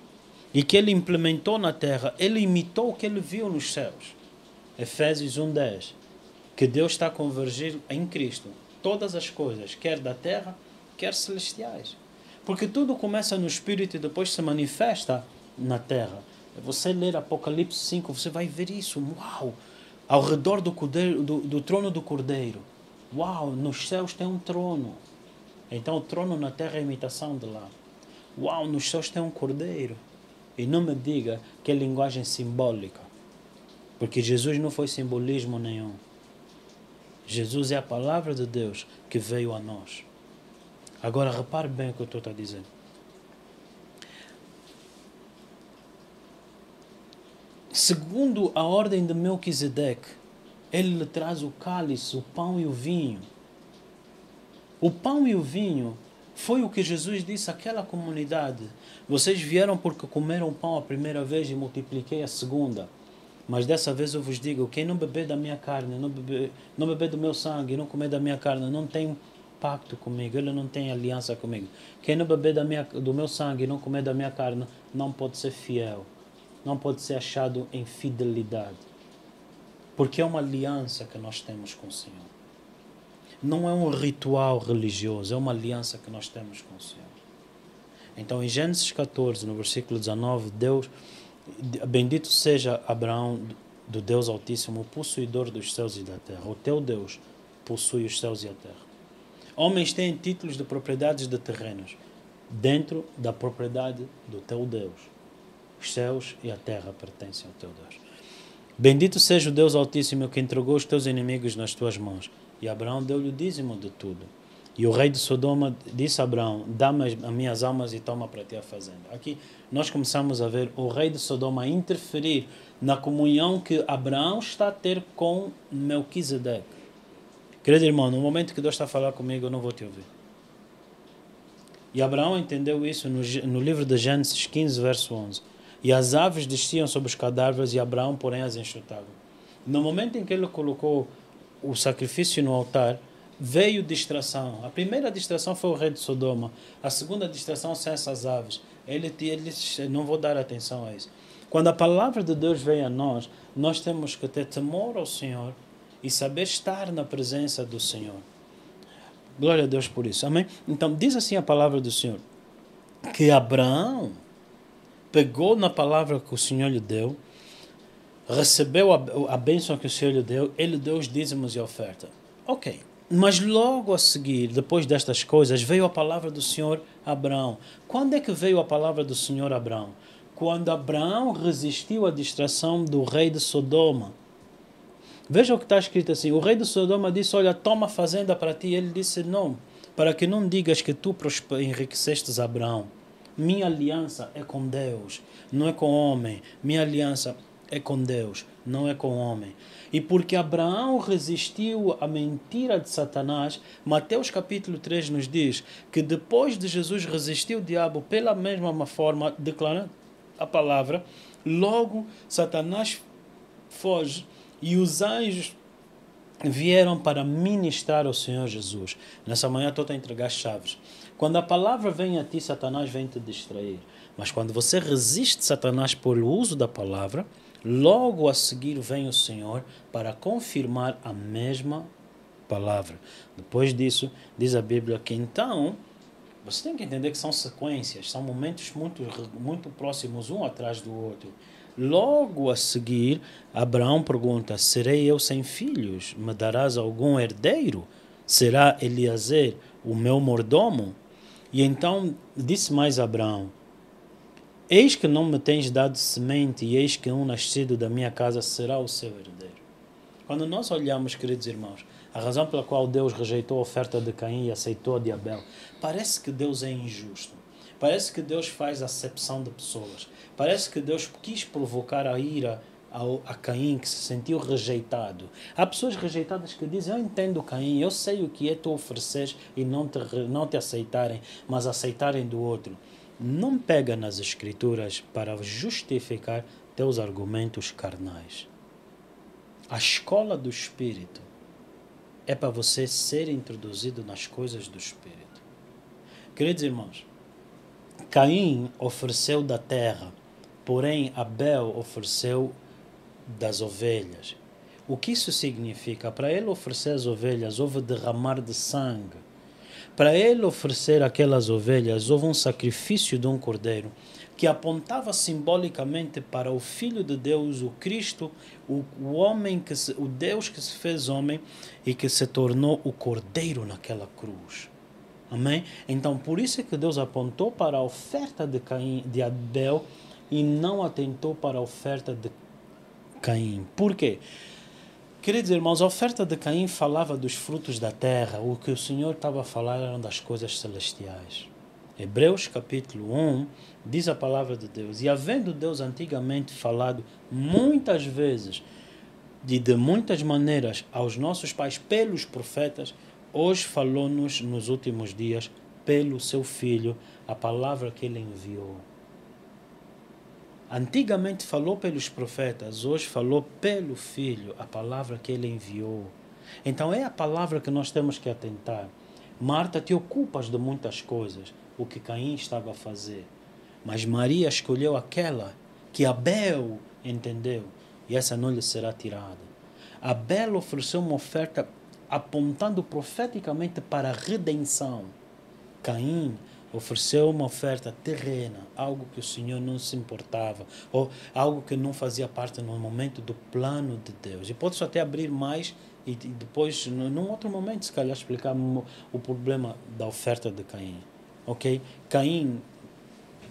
Speaker 3: e que ele implementou na terra, ele imitou o que ele viu nos céus. Efésios 1:10. Que Deus está a convergir em Cristo todas as coisas, quer da terra, quer celestiais. Porque tudo começa no Espírito e depois se manifesta na terra. Você ler Apocalipse 5, você vai ver isso. Uau! Ao redor do trono do Cordeiro. Uau, nos céus tem um trono. Então o trono na terra é a imitação de lá. Uau, nos céus tem um Cordeiro. E não me diga que é linguagem simbólica. Porque Jesus não foi simbolismo nenhum. Jesus é a palavra de Deus que veio a nós. Agora repare bem o que eu estou a dizer. Segundo a ordem de Melquisedeque, ele lhe traz o cálice, o pão e o vinho. O pão e o vinho foi o que Jesus disse àquela comunidade. Vocês vieram porque comeram pão a primeira vez e multipliquei a segunda. Mas dessa vez eu vos digo, quem não beber da minha carne, não beber do meu sangue, não comer da minha carne, não tem pacto comigo, ele não tem aliança comigo. Quem não beber do meu sangue e não comer da minha carne, não pode ser fiel. Não pode ser achado em fidelidade. Porque é uma aliança que nós temos com o Senhor. não é um ritual religioso, é uma aliança que nós temos com o Senhor. Então, em Gênesis 14, no versículo 19, Deus, bendito seja Abraão, do Deus Altíssimo, o possuidor dos céus e da terra. O teu Deus possui os céus e a terra. Homens têm títulos de propriedades de terrenos dentro da propriedade do teu Deus. Os céus e a terra pertencem ao teu Deus. Bendito seja o Deus Altíssimo que entregou os teus inimigos nas tuas mãos. E Abraão deu-lhe o dízimo de tudo. E o rei de Sodoma disse a Abraão, dá-me as minhas almas e toma para ti a fazenda. Aqui nós começamos a ver o rei de Sodoma interferir na comunhão que Abraão está a ter com Melquisedeque. Querido irmão, no momento que Deus está a falar comigo, eu não vou te ouvir. E Abraão entendeu isso no livro de Gênesis 15, verso 11. E as aves desciam sobre os cadáveres e Abraão, porém, as enxutava. No momento em que ele colocou o sacrifício no altar, veio distração. A primeira distração foi o rei de Sodoma. A segunda distração são essas aves. Ele não vou dar atenção a isso. Quando a palavra de Deus vem a nós, nós temos que ter temor ao Senhor e saber estar na presença do Senhor. Glória a Deus por isso. Amém? Então, diz assim a palavra do Senhor, que Abraão pegou na palavra que o Senhor lhe deu, recebeu a bênção que o Senhor lhe deu, ele deu os dízimos e a oferta. Ok. Mas logo a seguir, depois destas coisas, veio a palavra do Senhor a Abraão. Quando é que veio a palavra do Senhor a Abraão? Quando Abraão resistiu à distração do rei de Sodoma. Veja o que está escrito assim. O rei de Sodoma disse, olha, toma a fazenda para ti. Ele disse, não, para que não digas que tu enriquecestes Abraão. Minha aliança é com Deus, não é com homem. Minha aliança é com Deus, não é com homem. E porque Abraão resistiu à mentira de Satanás, Mateus capítulo 3 nos diz que depois de Jesus resistir o diabo pela mesma forma, declarando a palavra, logo Satanás foge e os anjos vieram para ministrar ao Senhor Jesus. Nessa manhã estou a entregar chaves. Quando a palavra vem a ti, Satanás vem te distrair. Mas quando você resiste Satanás pelo uso da palavra, logo a seguir vem o Senhor para confirmar a mesma palavra. Depois disso, diz a Bíblia que então, você tem que entender que são sequências, são momentos muito próximos um atrás do outro. Logo a seguir, Abraão pergunta, serei eu sem filhos? Me darás algum herdeiro? Será Eliezer o meu mordomo? E então disse mais Abraão, eis que não me tens dado semente, e eis que um nascido da minha casa será o seu herdeiro. Quando nós olhamos, queridos irmãos, a razão pela qual Deus rejeitou a oferta de Caim e aceitou a de Abel, parece que Deus é injusto. Parece que Deus faz acepção de pessoas. Parece que Deus quis provocar a ira a Caim, que se sentiu rejeitado. Há pessoas rejeitadas que dizem, eu entendo Caim, eu sei o que é tu ofereceres e não te aceitarem, mas aceitarem do outro. Não pega nas Escrituras para justificar teus argumentos carnais. A escola do Espírito é para você ser introduzido nas coisas do Espírito. Queridos irmãos, Caim ofereceu da terra, porém Abel ofereceu das ovelhas. O que isso significa? Para ele oferecer as ovelhas, houve derramar de sangue. Para ele oferecer aquelas ovelhas, houve um sacrifício de um cordeiro que apontava simbolicamente para o Filho de Deus, o Cristo, o Deus que se fez homem e que se tornou o cordeiro naquela cruz. Amém? Então, por isso é que Deus apontou para a oferta de Abel e não atentou para a oferta de Caim. Por quê? Queridos irmãos, a oferta de Caim falava dos frutos da terra. O que o Senhor estava a falar eram das coisas celestiais. Hebreus capítulo 1 diz a palavra de Deus. E havendo Deus antigamente falado muitas vezes e de muitas maneiras aos nossos pais pelos profetas, hoje falou-nos nos últimos dias pelo seu Filho, a palavra que ele enviou. Antigamente falou pelos profetas, hoje falou pelo Filho, a palavra que ele enviou. Então é a palavra que nós temos que atentar. Marta, te ocupas de muitas coisas, o que Caim estava a fazer. Mas Maria escolheu aquela que Abel entendeu, e essa não lhe será tirada. Abel ofereceu uma oferta apontando profeticamente para a redenção. Caim ofereceu uma oferta terrena, algo que o Senhor não se importava, ou algo que não fazia parte no momento do plano de Deus. E posso até abrir mais e depois, num outro momento, se calhar, explicar o problema da oferta de Caim. Ok? Caim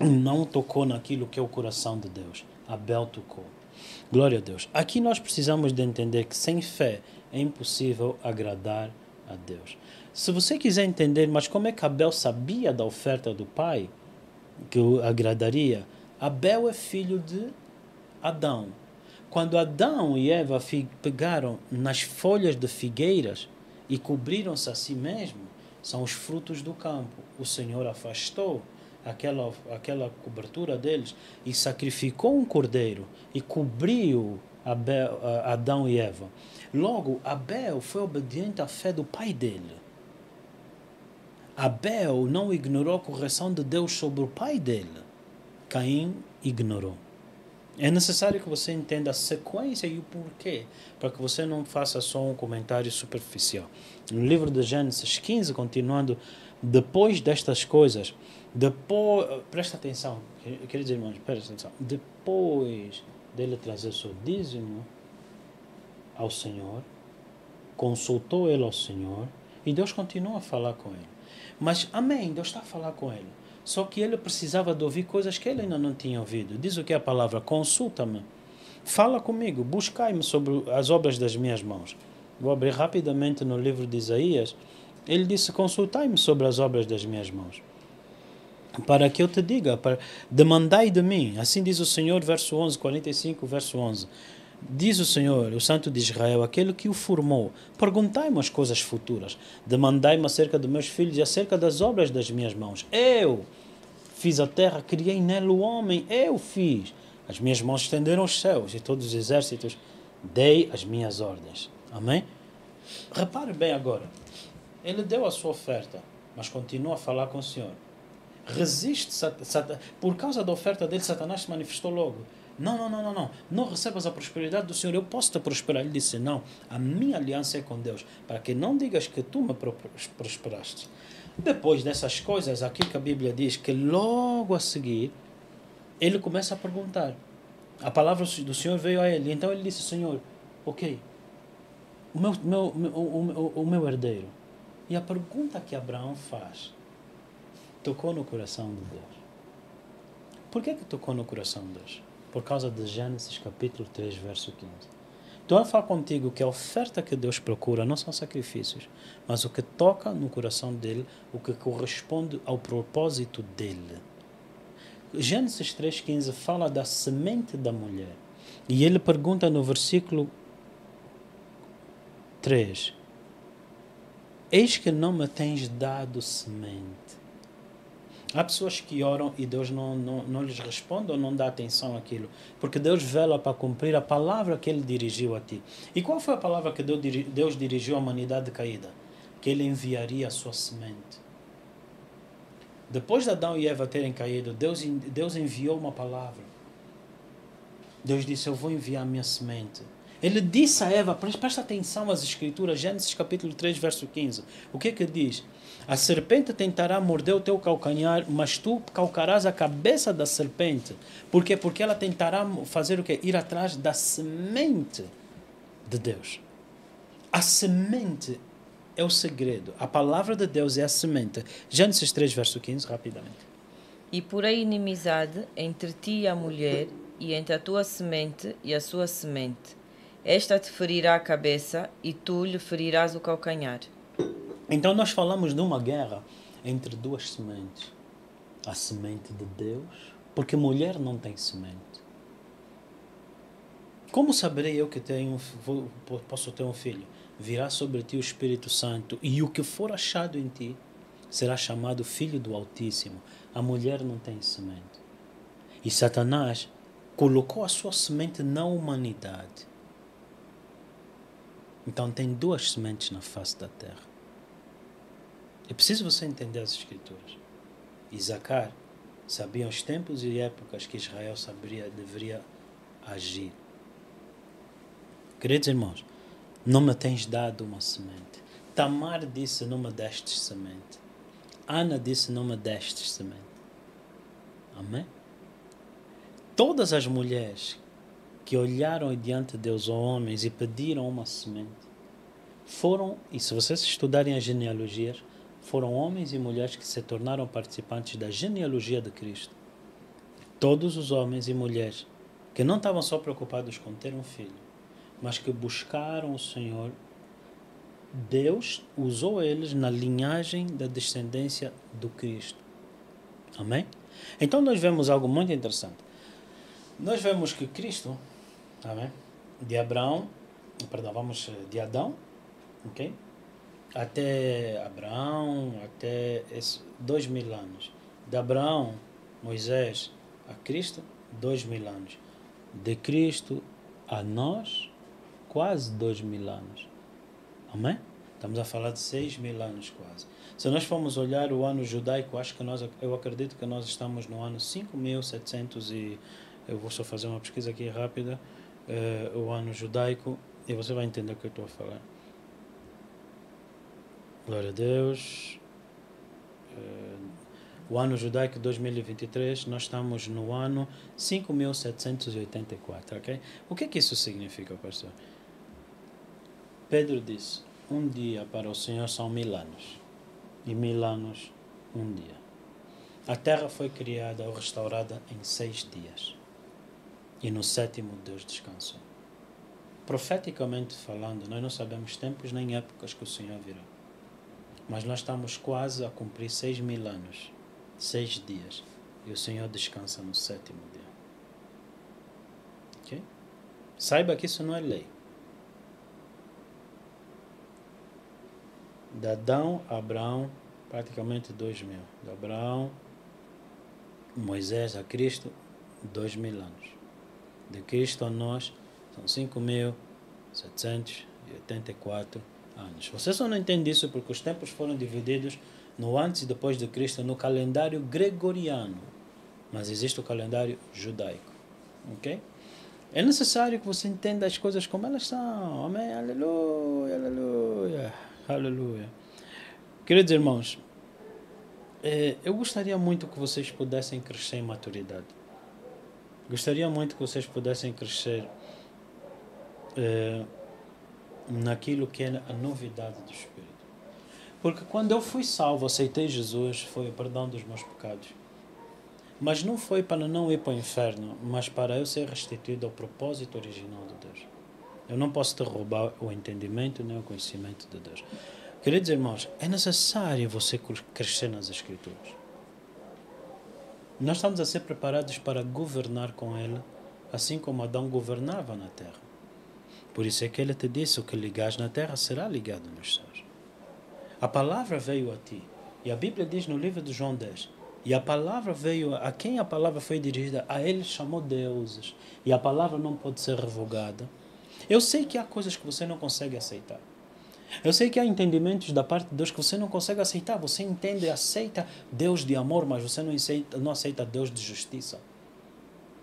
Speaker 3: não tocou naquilo que é o coração de Deus. Abel tocou. Glória a Deus. Aqui nós precisamos de entender que sem fé é impossível agradar a Deus. Se você quiser entender, mas como é que Abel sabia da oferta do pai que o agradaria? Abel é filho de Adão. Quando Adão e Eva pegaram nas folhas de figueiras e cobriram-se a si mesmo, são os frutos do campo. O Senhor afastou aquela cobertura deles e sacrificou um cordeiro e cobriu Adão e Eva. Logo, Abel foi obediente à fé do pai dele. Abel não ignorou a correção de Deus sobre o pai dele. Caim ignorou. É necessário que você entenda a sequência e o porquê, para que você não faça só um comentário superficial. No livro de Gênesis 15, continuando, depois destas coisas, presta atenção, queridos irmãos, presta atenção. Depois dele trazer seu dízimo ao Senhor, consultou ele ao Senhor, e Deus continua a falar com ele. Mas, amém, Deus está a falar com ele. Só que ele precisava de ouvir coisas que ele ainda não tinha ouvido. Diz o que é a palavra: consulta-me, fala comigo, buscai-me sobre as obras das minhas mãos. Vou abrir rapidamente no livro de Isaías. Ele disse: consultai-me sobre as obras das minhas mãos, para que eu te diga, demandai de mim. Assim diz o Senhor, verso 11, 45, verso 11. Diz o Senhor, o Santo de Israel, aquele que o formou: perguntai-me as coisas futuras, demandai-me acerca de meus filhos e acerca das obras das minhas mãos. Eu fiz a terra, criei nela o homem, eu fiz. As minhas mãos estenderam os céus e todos os exércitos, dei as minhas ordens. Amém? Repare bem agora, ele deu a sua oferta, mas continua a falar com o Senhor. Resiste, por causa da oferta dele, Satanás se manifestou logo. Não recebas a prosperidade do Senhor, eu posso te prosperar. Ele disse: não, a minha aliança é com Deus, para que não digas que tu me prosperaste. Depois dessas coisas, aqui que a Bíblia diz que logo a seguir, ele começa a perguntar. A palavra do Senhor veio a ele, então ele disse: Senhor, ok, o meu herdeiro. E a pergunta que Abraão faz tocou no coração de Deus. Por que tocou no coração de Deus? Por causa de Gênesis capítulo 3, verso 15. Então eu falo contigo que a oferta que Deus procura não são sacrifícios, mas o que toca no coração dele, o que corresponde ao propósito dele. Gênesis 3,15 fala da semente da mulher. E ele pergunta no versículo 3: eis que não me tens dado semente. Há pessoas que oram e Deus não lhes responde ou não dá atenção àquilo, porque Deus vela para cumprir a palavra que Ele dirigiu a ti. E qual foi a palavra que Deus dirigiu à humanidade caída? Que Ele enviaria a sua semente. Depois de Adão e Eva terem caído, Deus enviou uma palavra. Deus disse: eu vou enviar a minha semente. Ele disse a Eva, presta atenção às escrituras, Gênesis capítulo 3, verso 15. O que diz? A serpente tentará morder o teu calcanhar, mas tu calcarás a cabeça da serpente. Por quê? Porque ela tentará fazer o quê? Ir atrás da semente de Deus. A semente é o segredo. A palavra de Deus é a semente. Gênesis 3, verso 15, rapidamente.
Speaker 2: E porém inimizade entre ti e a mulher, e entre a tua semente e a sua semente. Esta te ferirá a cabeça, e tu lhe ferirás o calcanhar.
Speaker 3: Então nós falamos de uma guerra entre duas sementes. A semente de Deus, porque mulher não tem semente. Como saberei eu que posso ter um filho? Virá sobre ti o Espírito Santo, e o que for achado em ti será chamado Filho do Altíssimo. A mulher não tem semente. E Satanás colocou a sua semente na humanidade. Então tem duas sementes na face da terra. É preciso você entender as escrituras. Isacar sabia os tempos e épocas que Israel deveria agir. Queridos irmãos, não me tens dado uma semente. Tamar disse, não me destes semente. Ana disse, não me destes semente. Amém? Todas as mulheres que olharam diante de Deus, homens, e pediram uma semente, foram, e se vocês estudarem as genealogias, foram homens e mulheres que se tornaram participantes da genealogia de Cristo. Todos os homens e mulheres que não estavam só preocupados com ter um filho, mas que buscaram o Senhor, Deus usou eles na linhagem da descendência do Cristo. Amém? Então nós vemos algo muito interessante. Nós vemos que Cristo, amém? De Adão, ok? Até Abraão, até 2000 anos. De Abraão, Moisés, a Cristo, 2000 anos. De Cristo a nós, quase 2000 anos. Amém? Estamos a falar de 6.000 anos quase. Se nós formos olhar o ano judaico, eu acredito que nós estamos no ano 5.700 e... Eu vou só fazer uma pesquisa aqui rápida. O ano judaico, e você vai entender o que eu estou a falar. Glória a Deus. O ano judaico 2023, nós estamos no ano 5.784, ok? O que é que isso significa, pastor? Pedro disse, um dia para o Senhor são 1000 anos, e 1000 anos, um dia. A terra foi criada ou restaurada em 6 dias, e no 7º Deus descansou. Profeticamente falando, nós não sabemos tempos nem épocas que o Senhor virá, mas nós estamos quase a cumprir 6.000 anos, 6 dias, e o Senhor descansa no 7º dia. Ok? Saiba que isso não é lei. De Adão a Abraão, praticamente 2.000. De Abraão, Moisés a Cristo, 2.000 anos. De Cristo a nós, são 5.784 anos. Você só não entende isso porque os tempos foram divididos no antes e depois de Cristo no calendário gregoriano. Mas existe o calendário judaico. Ok? É necessário que você entenda as coisas como elas são. Amém? Aleluia, aleluia. Aleluia. Queridos irmãos, eu gostaria muito que vocês pudessem crescer em maturidade. Gostaria muito que vocês pudessem crescer naquilo que é a novidade do Espírito. Porque quando eu fui salvo, aceitei Jesus, foi o perdão dos meus pecados. Mas não foi para não ir para o inferno, mas para eu ser restituído ao propósito original de Deus. Eu não posso te roubar o entendimento nem o conhecimento de Deus. Queridos irmãos, é necessário você crescer nas Escrituras. Nós estamos a ser preparados para governar com Ele, assim como Adão governava na terra. Por isso é que Ele te disse, o que ligares na terra será ligado nos céus. A palavra veio a ti. E a Bíblia diz no livro de João 10, e a palavra veio, a quem a palavra foi dirigida, a Ele chamou deuses. E a palavra não pode ser revogada. Eu sei que há coisas que você não consegue aceitar. Eu sei que há entendimentos da parte de Deus que você não consegue aceitar. Você entende e aceita Deus de amor, mas você não aceita Deus de justiça.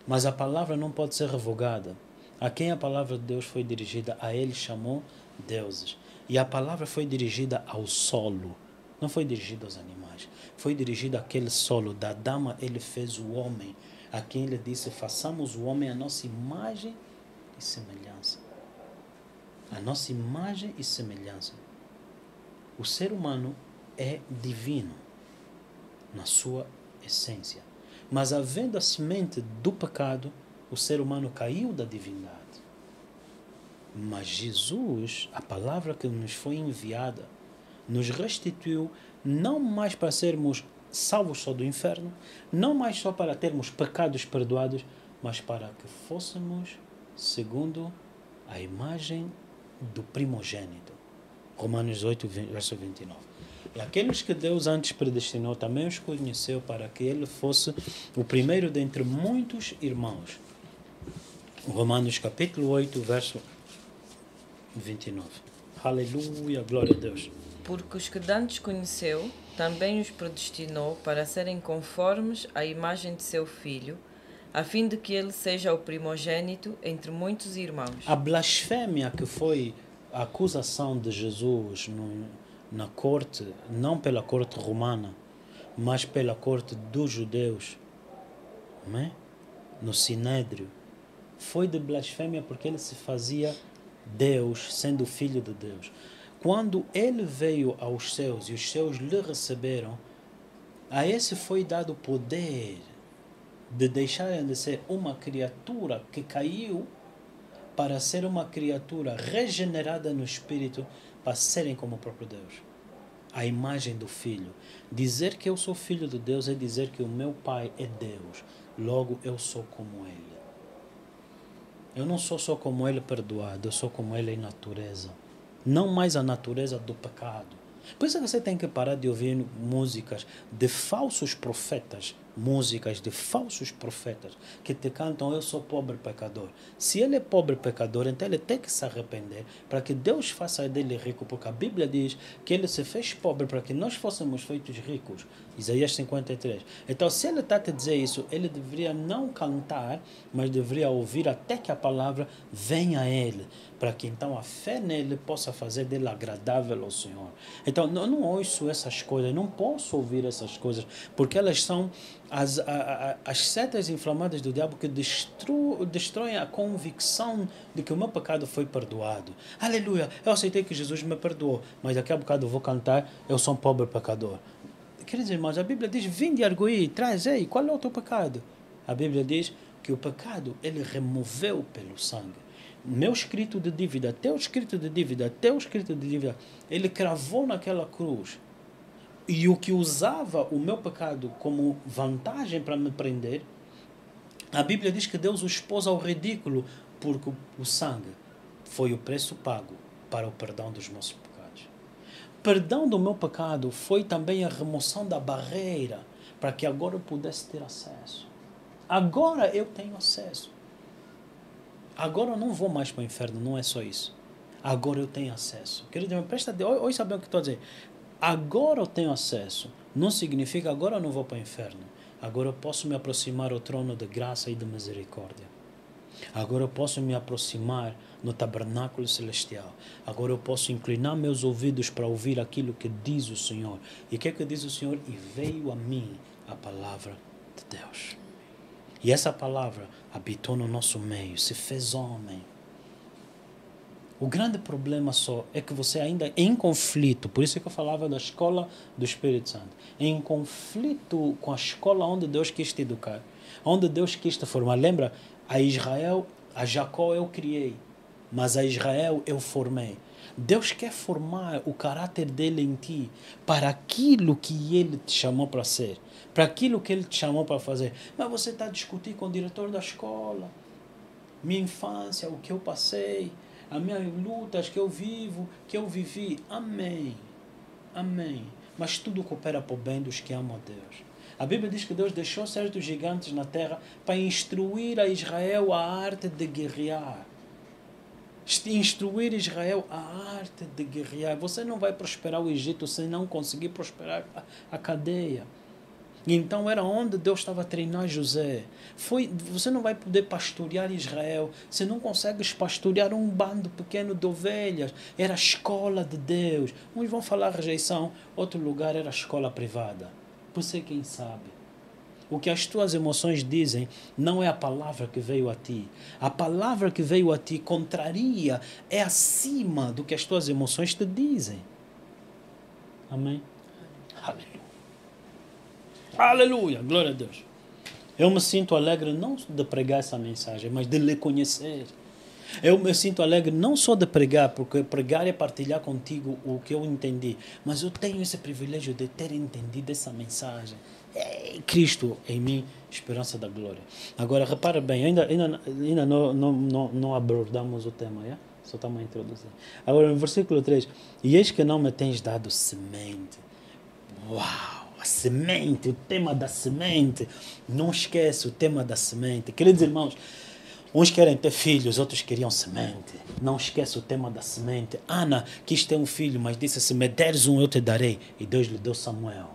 Speaker 3: Mas a palavra não pode ser revogada. A quem a palavra de Deus foi dirigida, a Ele chamou deuses. E a palavra foi dirigida ao solo. Não foi dirigida aos animais. Foi dirigida àquele solo. Da Adão Ele fez o homem. A quem Ele disse, façamos o homem a nossa imagem e semelhança. A nossa imagem e semelhança. O ser humano é divino na sua essência. Mas havendo a semente do pecado, o ser humano caiu da divindade. Mas Jesus, a palavra que nos foi enviada, nos restituiu não mais para sermos salvos só do inferno, não mais só para termos pecados perdoados, mas para que fôssemos segundo a imagem do primogênito. Romanos 8, verso 29. E aqueles que Deus antes predestinou, também os conheceu para que ele fosse o primeiro dentre muitos irmãos. Romanos capítulo 8, verso 29. Aleluia, glória a Deus.
Speaker 2: Porque os que dantes conheceu, também os predestinou para serem conformes à imagem de seu Filho, a fim de que ele seja o primogênito entre muitos irmãos.
Speaker 3: A blasfêmia que foi a acusação de Jesus na corte, não pela corte romana, mas pela corte dos judeus, não é? No Sinédrio, foi de blasfêmia porque ele se fazia Deus, sendo filho de Deus. Quando ele veio aos céus e os céus lhe receberam, a esse foi dado o poder de deixarem de ser uma criatura que caiu para ser uma criatura regenerada no Espírito, para serem como o próprio Deus. A imagem do Filho. Dizer que eu sou filho de Deus é dizer que o meu Pai é Deus. Logo, eu sou como Ele. Eu não sou só como Ele perdoado, eu sou como Ele em natureza. Não mais a natureza do pecado. Por isso você tem que parar de ouvir músicas de falsos profetas, músicas de falsos profetas que te cantam: eu sou pobre pecador. Se ele é pobre pecador, então ele tem que se arrepender para que Deus faça dele rico, porque a Bíblia diz que ele se fez pobre para que nós fôssemos feitos ricos. Isaías 53. Então, se ele está a te dizer isso, ele deveria não cantar, mas deveria ouvir até que a palavra venha a ele, para que então a fé nele possa fazer dele agradável ao Senhor. Então, eu não ouço essas coisas, não posso ouvir essas coisas, porque elas são as setas inflamadas do diabo que destroem a convicção de que o meu pecado foi perdoado. Aleluia, eu aceitei que Jesus me perdoou, mas daqui a bocado eu vou cantar: eu sou um pobre pecador. Queridos irmãos, a Bíblia diz: vinde arguir, traz, ei, qual é o teu pecado? A Bíblia diz que o pecado ele removeu pelo sangue. Meu escrito de dívida, teu escrito de dívida, teu escrito de dívida, ele cravou naquela cruz. E o que usava o meu pecado como vantagem para me prender, a Bíblia diz que Deus o expôs ao ridículo, porque o sangue foi o preço pago para o perdão dos nossos pecados. Perdão do meu pecado foi também a remoção da barreira para que agora eu pudesse ter acesso. Agora eu tenho acesso. Agora eu não vou mais para o inferno, não é só isso. Agora eu tenho acesso. Querido, presta atenção, hoje sabe o que estou a dizer. Agora eu tenho acesso. Não significa agora eu não vou para o inferno. Agora eu posso me aproximar ao trono de graça e de misericórdia. Agora eu posso me aproximar no tabernáculo celestial. Agora eu posso inclinar meus ouvidos para ouvir aquilo que diz o Senhor. E o que é que diz o Senhor? E veio a mim a palavra de Deus. E essa palavra habitou no nosso meio, se fez homem. O grande problema só é que você ainda é em conflito, por isso que eu falava da escola do Espírito Santo, em conflito com a escola onde Deus quis te educar, onde Deus quis te formar. Lembra? A Israel, a Jacó eu criei, mas a Israel eu formei. Deus quer formar o caráter dele em ti para aquilo que ele te chamou para ser, para aquilo que ele te chamou para fazer. Mas você está a discutir com o diretor da escola, minha infância, o que eu passei, as minhas lutas que eu vivo, que eu vivi. Amém. Amém. Mas tudo coopera para o bem dos que amam a Deus. A Bíblia diz que Deus deixou certos gigantes na terra para instruir a Israel a arte de guerrear. Instruir Israel a arte de guerrear. Você não vai prosperar o Egito se não conseguir prosperar a cadeia. Então era onde Deus estava a treinar José. Você não vai poder pastorear Israel se não consegues pastorear um bando pequeno de ovelhas. Era a escola de Deus. Uns vão falar rejeição, outro lugar era a escola privada. Você quem sabe. O que as tuas emoções dizem não é a palavra que veio a ti. A palavra que veio a ti contraria, é acima do que as tuas emoções te dizem. Amém? Aleluia. Aleluia, glória a Deus. Eu me sinto alegre não de pregar essa mensagem, mas de lhe conhecer. Eu me sinto alegre não só de pregar, porque pregar é partilhar contigo o que eu entendi, mas eu tenho esse privilégio de ter entendido essa mensagem. Cristo em mim, esperança da glória. Agora, repara bem, ainda não abordamos o tema, é? Só estamos a introduzir. Agora, no versículo 3, e eis que não me tens dado semente. Uau! A semente, o tema da semente. Não esquece o tema da semente. Queridos irmãos, uns querem ter filhos, outros queriam semente. Não esquece o tema da semente. Ana quis ter um filho, mas disse: se me deres um, eu te darei. E Deus lhe deu Samuel.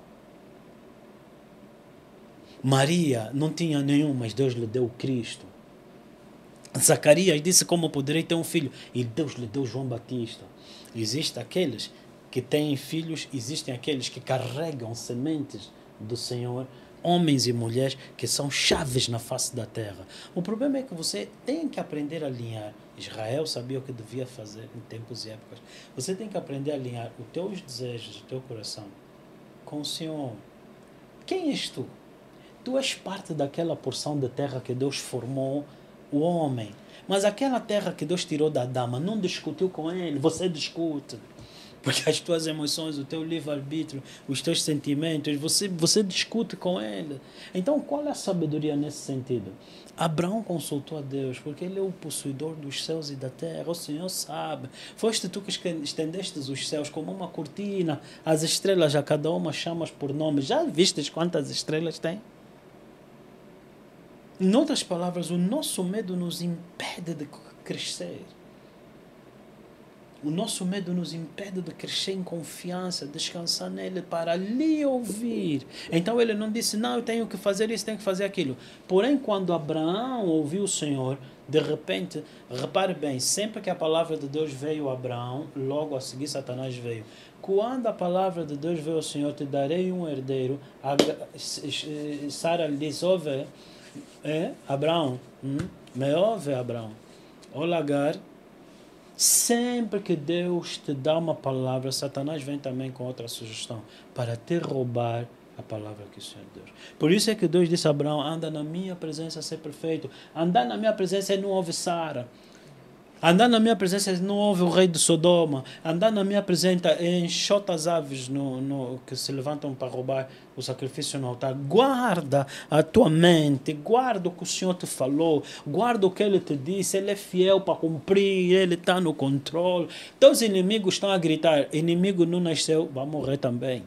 Speaker 3: Maria não tinha nenhum, mas Deus lhe deu o Cristo. Zacarias disse: como poderei ter um filho? E Deus lhe deu João Batista. Existem aqueles que têm filhos, existem aqueles que carregam sementes do Senhor, homens e mulheres que são chaves na face da terra. O problema é que você tem que aprender a alinhar. Israel sabia o que devia fazer em tempos e épocas. Você tem que aprender a alinhar os teus desejos, o teu coração com o Senhor. Quem és tu? Tu és parte daquela porção de terra que Deus formou o homem. Mas aquela terra que Deus tirou da Adão, não discutiu com ele, você discute. Porque as tuas emoções, o teu livre-arbítrio, os teus sentimentos, você discute com ele. Então, qual é a sabedoria nesse sentido? Abraão consultou a Deus, porque ele é o possuidor dos céus e da terra. O Senhor sabe. Foste tu que estendeste os céus como uma cortina, as estrelas a cada uma chamas por nome. Já vistes quantas estrelas tem? Em outras palavras, o nosso medo nos impede de crescer. O nosso medo nos impede de crescer em confiança, descansar nele para lhe ouvir. Então ele não disse, não, eu tenho que fazer isso, tenho que fazer aquilo. Porém, quando Abraão ouviu o Senhor, de repente, repare bem, sempre que a palavra de Deus veio a Abraão, logo a seguir Satanás veio. Quando a palavra de Deus veio ao Senhor, te darei um herdeiro, Sara lhe disse, ouve, Abraão, me ouve, Abraão, o lagar. Sempre que Deus te dá uma palavra, Satanás vem também com outra sugestão para te roubar a palavra que o Senhor deu. Por isso é que Deus disse a Abraão, anda na minha presença, ser perfeito. Andar na minha presença não houve Sara. Andar na minha presença não houve o rei de Sodoma. Andar na minha presença enxota as aves que se levantam para roubar o sacrifício no altar. Guarda a tua mente, guarda o que o Senhor te falou, guarda o que Ele te disse. Ele é fiel para cumprir, Ele está no controle. Teus inimigos estão a gritar, inimigo não nasceu, vai morrer também.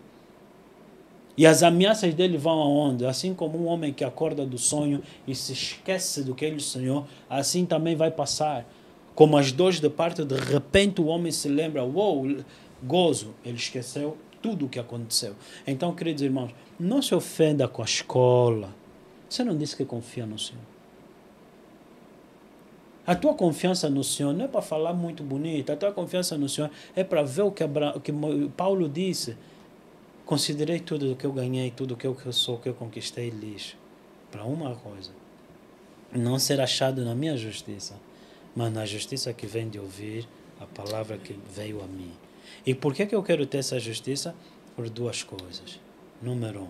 Speaker 3: E as ameaças dele vão aonde? Assim como um homem que acorda do sonho e se esquece do que ele sonhou, assim também vai passar. Como as dores de parto, de repente o homem se lembra, gozo, ele esqueceu tudo o que aconteceu. Então, queridos irmãos, não se ofenda com a escola. Você não disse que confia no Senhor. A tua confiança no Senhor não é para falar muito bonito, a tua confiança no Senhor é para ver o que Paulo disse. Considerei tudo o que eu ganhei, tudo o que eu sou, o que eu conquistei lixo. Para uma coisa, não ser achado na minha justiça, mas na justiça que vem de ouvir a palavra que veio a mim. E por que eu quero ter essa justiça? Por duas coisas. Número 1,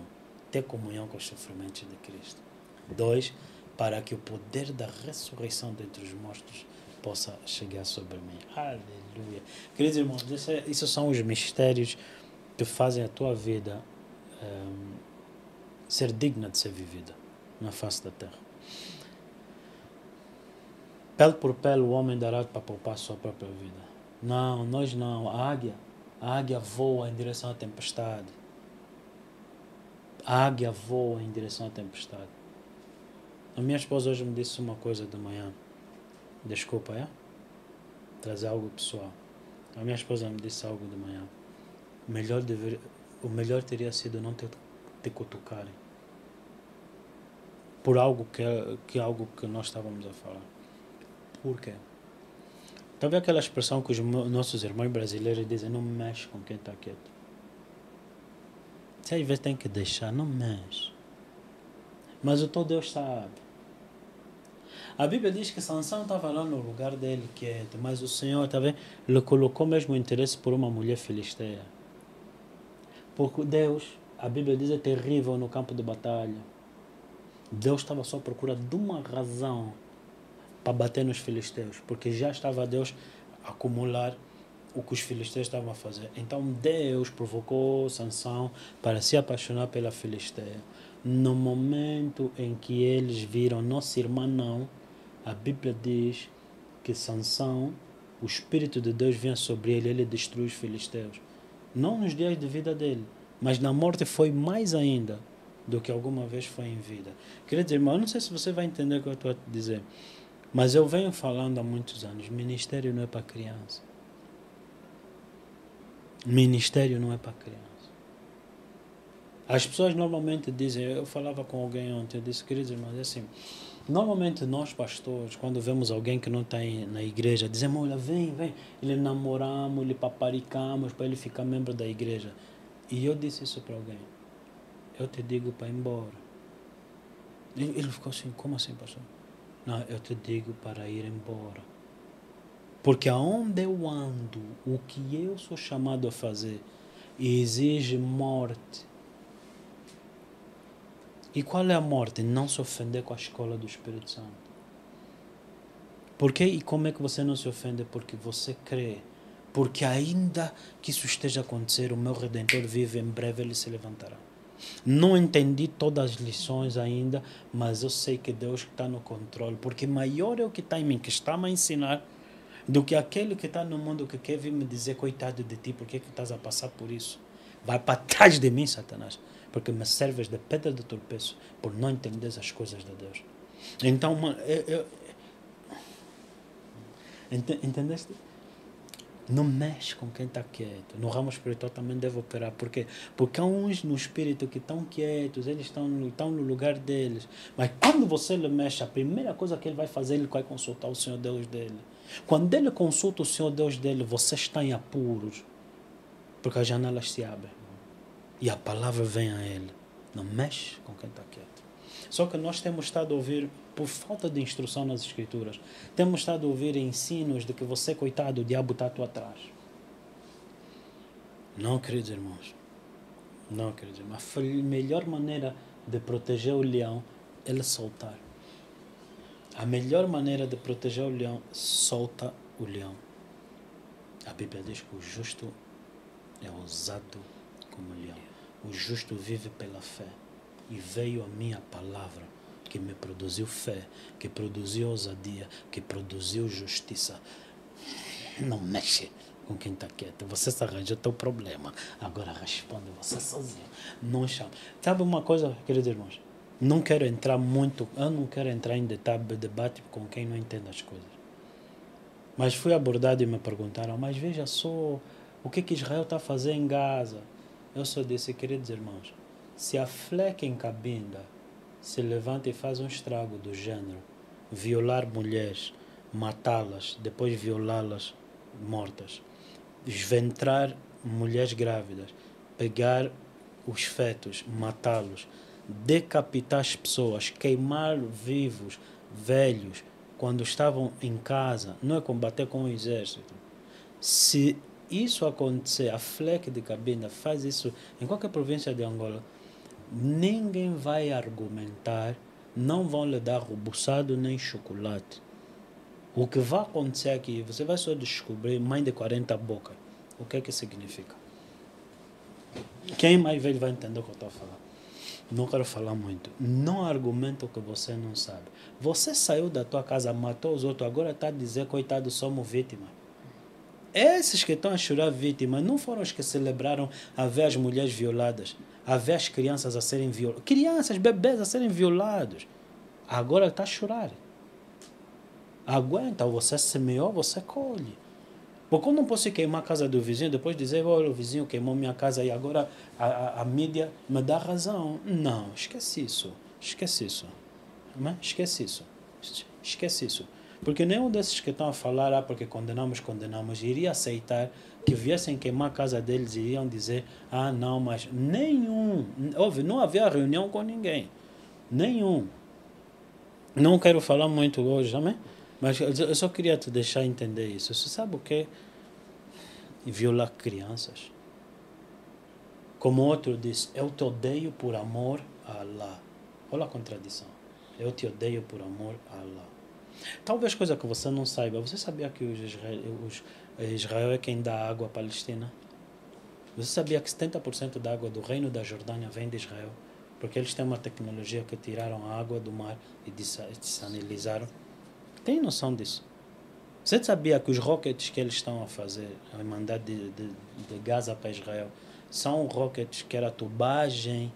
Speaker 3: ter comunhão com os sofrimentos de Cristo. 2, para que o poder da ressurreição dentre os mortos possa chegar sobre mim. Aleluia. Queridos irmãos, esses são os mistérios que fazem a tua vida ser digna de ser vivida na face da terra. Pele por pele o homem dará para poupar a sua própria vida. Não, nós não. A águia voa em direção à tempestade. A águia voa em direção à tempestade. A minha esposa hoje me disse uma coisa de manhã. Desculpa, trazer algo pessoal. A minha esposa me disse algo de manhã. O melhor teria sido não te cutucarem. Por algo que nós estávamos a falar. Por quê? Talvez aquela expressão que os nossos irmãos brasileiros dizem, não mexe com quem está quieto. Você às vezes tem que deixar, não mexe. Mas o teu Deus sabe. A Bíblia diz que Sansão estava lá no lugar dele quieto, mas o Senhor, lhe colocou mesmo interesse por uma mulher filisteia. Porque Deus, a Bíblia diz, é terrível no campo de batalha. Deus estava só à procura de uma razão para bater nos filisteus, porque já estava Deus a acumular o que os filisteus estavam a fazer. Então Deus provocou Sansão para se apaixonar pela filisteia. No momento em que eles viram nossa irmã não, a Bíblia diz que Sansão, o Espírito de Deus vinha sobre ele, ele destruiu os filisteus. Não nos dias de vida dele, mas na morte foi mais ainda do que alguma vez foi em vida. Queridos irmãos, eu não sei se você vai entender o que eu estou a te dizer, mas eu venho falando há muitos anos, ministério não é para criança. Ministério não é para criança. As pessoas normalmente dizem, eu falava com alguém ontem, eu disse, queridos irmãos, é assim, Normalmente nós pastores, quando vemos alguém que não está na igreja, dizemos, olha, vem, ele namoramos, ele paparicamos para ele ficar membro da igreja. E eu disse isso para alguém, eu te digo para ir embora. Ele ficou assim, como assim, pastor? Não, eu te digo para ir embora. Porque aonde eu ando, o que eu sou chamado a fazer, exige morte. E qual é a morte? Não se ofender com a escola do Espírito Santo. Por quê? E como é que você não se ofende? Porque você crê. Porque ainda que isso esteja a acontecer, o meu Redentor vive, em breve ele se levantará. Não entendi todas as lições ainda, mas eu sei que Deus está no controle. Porque maior é o que está em mim, que está a ensinar, do que aquele que está no mundo que quer vir me dizer, coitado de ti, por que estás a passar por isso? Vai para trás de mim, Satanás. Porque me serves de pedra de tropeço por não entender as coisas de Deus. Então, entendeste? Não mexe com quem está quieto. No ramo espiritual também deve operar. Por quê? Porque há uns no espírito que estão quietos, eles estão no lugar deles. Mas quando você lhe mexe, a primeira coisa que ele vai fazer, ele vai consultar o Senhor Deus dele. Quando ele consulta o Senhor Deus dele, você está em apuros. Porque as janelas se abrem. E a palavra vem a ele. Não mexe com quem está quieto. Só que nós temos estado a ouvir, por falta de instrução nas Escrituras, temos estado a ouvir ensinos de que você, coitado, o diabo está à tua atrás. Não, queridos irmãos. Não, queridos irmãos. A melhor maneira de proteger o leão é ele soltar. A melhor maneira de proteger o leão, solta o leão. A Bíblia diz que o justo é ousado como leão. O justo vive pela fé. E veio a minha palavra, que me produziu fé, que produziu ousadia, que produziu justiça. Não mexe com quem está quieto. Você se arranja o teu problema. Agora responde você sozinho. Não chama. Sabe uma coisa, queridos irmãos? Eu não quero entrar em debate com quem não entende as coisas. Mas fui abordado e me perguntaram, mas veja só, o que Israel está fazendo em Gaza? Eu só disse, queridos irmãos, se a Fleck em Cabinda se levanta e faz um estrago do gênero, violar mulheres, matá-las, depois violá-las mortas, esventrar mulheres grávidas, pegar os fetos, matá-los, decapitar as pessoas, queimar vivos, velhos, quando estavam em casa, não é combater com o exército. Se isso acontecer, a Fleck de Cabinda faz isso em qualquer província de Angola, ninguém vai argumentar, não vão lhe dar rebuçado nem chocolate. O que vai acontecer aqui, você vai só descobrir mãe de 40 bocas. O que é que significa? Quem mais velho vai entender o que eu estou a falar? Não quero falar muito. Não argumenta o que você não sabe. Você saiu da tua casa, matou os outros, agora está a dizer, coitado, somos vítimas. Esses que estão a chorar vítimas não foram os que celebraram a ver as mulheres violadas, a ver as crianças a serem violadas. Crianças, bebês a serem violados. Agora está a chorar. Aguenta, você semeou, você colhe. Porque eu não posso queimar a casa do vizinho, depois dizer, olha, o vizinho queimou minha casa e agora a mídia me dá razão. Não, esquece isso. Esquece isso. Esquece isso. Esquece isso. Porque nenhum desses que estão a falar, porque condenamos, iria aceitar que viessem queimar a casa deles e iriam dizer, não, mas nenhum. Óbvio, não havia reunião com ninguém. Nenhum. Não quero falar muito hoje, amém? Mas eu só queria te deixar entender isso. Você sabe o que é violar crianças? Como outro disse, eu te odeio por amor a Allah. Olha a contradição. Eu te odeio por amor a Allah. Talvez coisa que você não saiba. Você sabia que Israel é quem dá água à Palestina? Você sabia que 70% da água do reino da Jordânia vem de Israel? Porque eles têm uma tecnologia que tiraram a água do mar e desalinizaram. Tem noção disso? Você sabia que os rockets que eles estão a fazer, a mandar de Gaza para Israel, são rockets que era a tubagem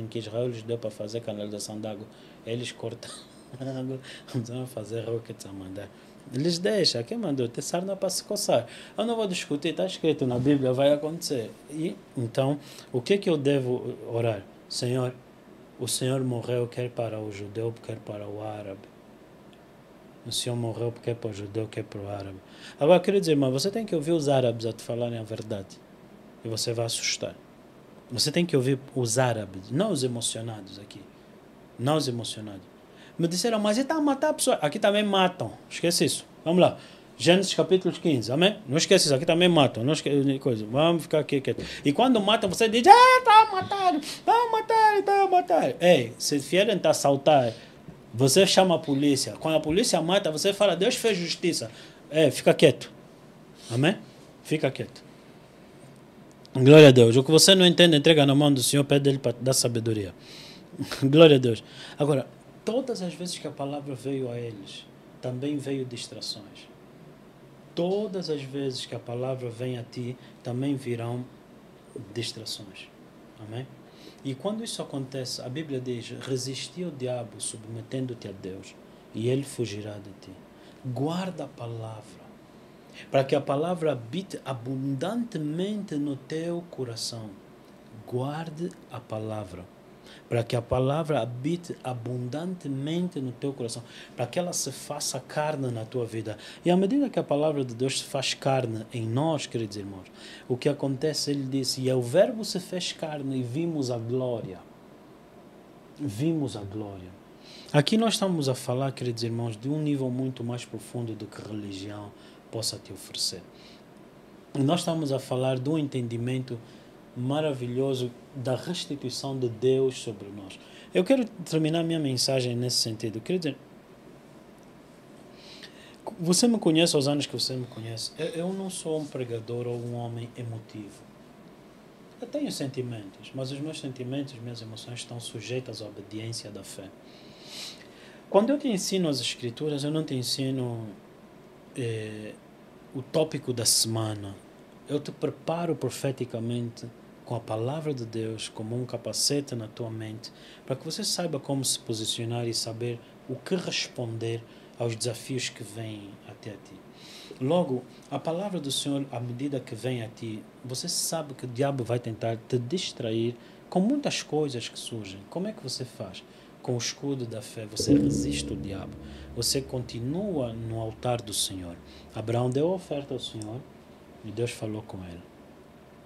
Speaker 3: que Israel lhes deu para fazer canalização de água. Eles cortam a água, vão fazer rockets a mandar. Eles deixam, quem mandou? Ter sarna para se coçar. Eu não vou discutir, está escrito na Bíblia, vai acontecer. E então, o que eu devo orar? Senhor, O Senhor morreu quer para o judeu, quer para o árabe. O Senhor morreu quer para o judeu, quer para o árabe. Agora, quero dizer, mas você tem que ouvir os árabes a te falarem a verdade. E você vai assustar. Você tem que ouvir os árabes, não os emocionados aqui. Não os emocionados. Me disseram, mas ele está a matar a pessoa. Aqui também matam. Esquece isso. Vamos lá. Gênesis capítulo 15, amém? Não esquece isso, aqui também matam. Não esquece coisa. Vamos ficar aqui quieto. E quando matam, você diz, está a matar, está a matar, está a matar. Ei, se vierem te assaltar, você chama a polícia. Quando a polícia mata, você fala, Deus fez justiça. Fica quieto. Amém? Fica quieto. Glória a Deus. O que você não entende, entrega na mão do Senhor, pede Ele para dar sabedoria. Glória a Deus. Agora, todas as vezes que a palavra veio a eles, também veio distrações. Todas as vezes que a palavra vem a ti, também virão distrações. Amém? E quando isso acontece, a Bíblia diz, resisti ao diabo submetendo-te a Deus, e ele fugirá de ti. Guarda a palavra, para que a palavra habite abundantemente no teu coração. Guarde a palavra, para que a palavra habite abundantemente no teu coração, para que ela se faça carne na tua vida. E à medida que a palavra de Deus se faz carne em nós, queridos irmãos, o que acontece, ele disse, e o verbo se fez carne e vimos a glória. Vimos a glória. Aqui nós estamos a falar, queridos irmãos, de um nível muito mais profundo do que religião possa te oferecer. E nós estamos a falar de um entendimento maravilhoso da restituição de Deus sobre nós. Eu quero terminar minha mensagem nesse sentido. Quero dizer, você me conhece aos anos que você me conhece. Eu não sou um pregador ou um homem emotivo. Eu tenho sentimentos, mas os meus sentimentos, minhas emoções estão sujeitas à obediência da fé. Quando eu te ensino as Escrituras, eu não te ensino o tópico da semana. Eu te preparo profeticamente com a palavra de Deus como um capacete na tua mente, para que você saiba como se posicionar e saber o que responder aos desafios que vêm até a ti. Logo, a palavra do Senhor, à medida que vem a ti, você sabe que o diabo vai tentar te distrair com muitas coisas que surgem. Como é que você faz? Com o escudo da fé, você resiste o diabo. Você continua no altar do Senhor. Abraão deu a oferta ao Senhor e Deus falou com ele.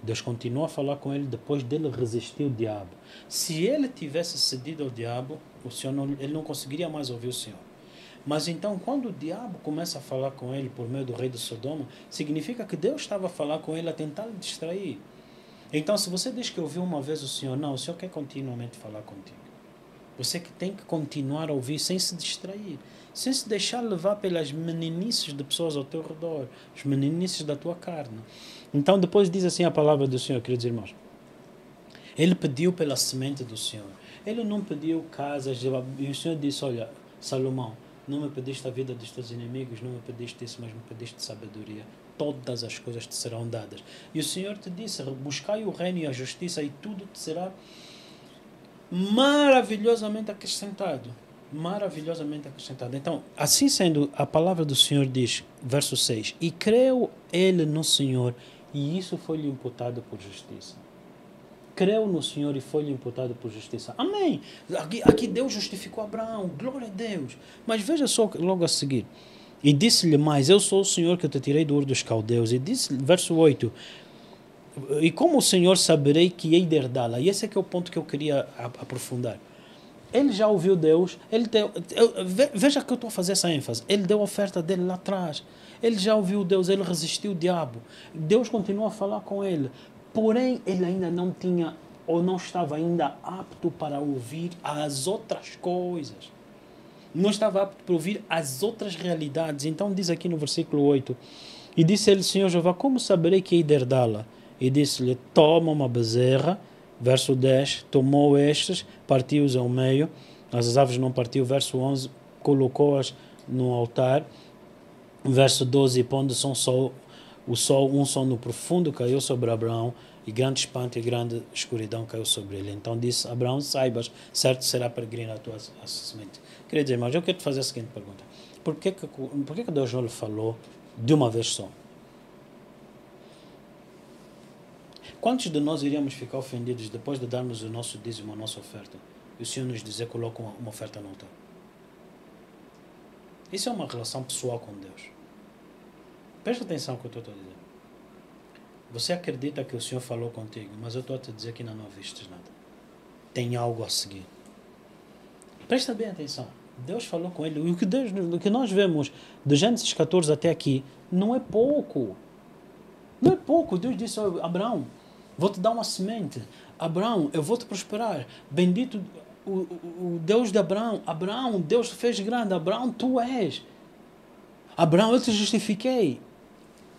Speaker 3: Deus continua a falar com ele depois dele resistir o diabo. Se ele tivesse cedido ao diabo, ele não conseguiria mais ouvir o Senhor. Mas então, quando o diabo começa a falar com ele por meio do rei de Sodoma, significa que Deus estava a falar com ele a tentar lhe distrair. Então, se você diz que ouviu uma vez o Senhor, não, o Senhor quer continuamente falar contigo. Você que tem que continuar a ouvir sem se distrair, sem se deixar levar pelas meninices de pessoas ao teu redor, as meninices da tua carne. Então depois diz assim a palavra do Senhor, queridos irmãos. Ele pediu pela semente do Senhor. Ele não pediu casas. E o Senhor disse, olha, Salomão, não me pediste a vida dos teus inimigos, não me pediste isso, mas me pediste sabedoria. Todas as coisas te serão dadas. E o Senhor te disse, buscai o reino e a justiça e tudo te será maravilhosamente acrescentado. Maravilhosamente acrescentado. Então, assim sendo, a palavra do Senhor diz, verso 6, e creu ele no Senhor, e isso foi-lhe imputado por justiça. Creu no Senhor e foi-lhe imputado por justiça. Amém. Aqui Deus justificou Abraão. Glória a Deus. Mas veja só logo a seguir. E disse-lhe mais, eu sou o Senhor que te tirei do Ur dos Caldeus. E disse, verso 8, e como o Senhor saberei que hei de herdá-la? E esse é que é o ponto que eu queria aprofundar. Ele já ouviu Deus, veja que eu estou a fazer essa ênfase, ele deu a oferta dele lá atrás, ele já ouviu Deus, ele resistiu o diabo, Deus continua a falar com ele, porém ele ainda não tinha, ou não estava ainda apto para ouvir as outras coisas, não estava apto para ouvir as outras realidades. Então diz aqui no versículo 8, e disse ele, Senhor Jeová, como saberei que hei de herdá-la? E disse-lhe, toma uma bezerra. Verso 10, tomou estes, partiu-os ao meio, as aves não partiu. Verso 11, colocou-as no altar. Verso 12, pondo o sol, um sono profundo caiu sobre Abraão, e grande espanto e grande escuridão caiu sobre ele. Então disse, Abraão, saibas, certo será peregrina a tua semente. Queridos irmãos, eu quero te fazer a seguinte pergunta. Por que Deus não lhe falou de uma vez só? Quantos de nós iríamos ficar ofendidos depois de darmos o nosso dízimo, a nossa oferta? e o Senhor nos dizer, coloca uma oferta no altar. Isso é uma relação pessoal com Deus. Presta atenção no que eu estou a dizer. Você acredita que o Senhor falou contigo, mas eu estou a te dizer que ainda não vistes nada. Tem algo a seguir. Presta bem atenção. Deus falou com ele. O que nós vemos de Gênesis 14 até aqui não é pouco. Não é pouco. Deus disse a Abraão, vou te dar uma semente. Abraão, eu vou te prosperar. Bendito o Deus de Abraão. Abraão, Deus te fez grande. Abraão, tu és. Abraão, eu te justifiquei.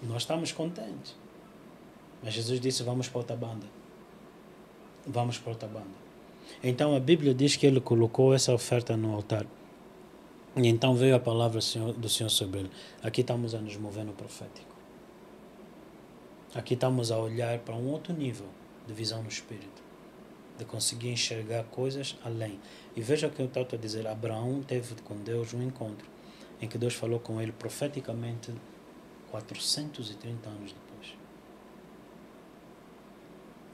Speaker 3: Nós estamos contentes. Mas Jesus disse, vamos para outra banda. Vamos para outra banda. Então a Bíblia diz que ele colocou essa oferta no altar. E então veio a palavra do Senhor sobre ele. Aqui estamos a nos mover no profético. Aqui estamos a olhar para um outro nível de visão no Espírito. De conseguir enxergar coisas além. E veja o que eu estou a dizer. Abraão teve com Deus um encontro em que Deus falou com ele profeticamente 430 anos depois.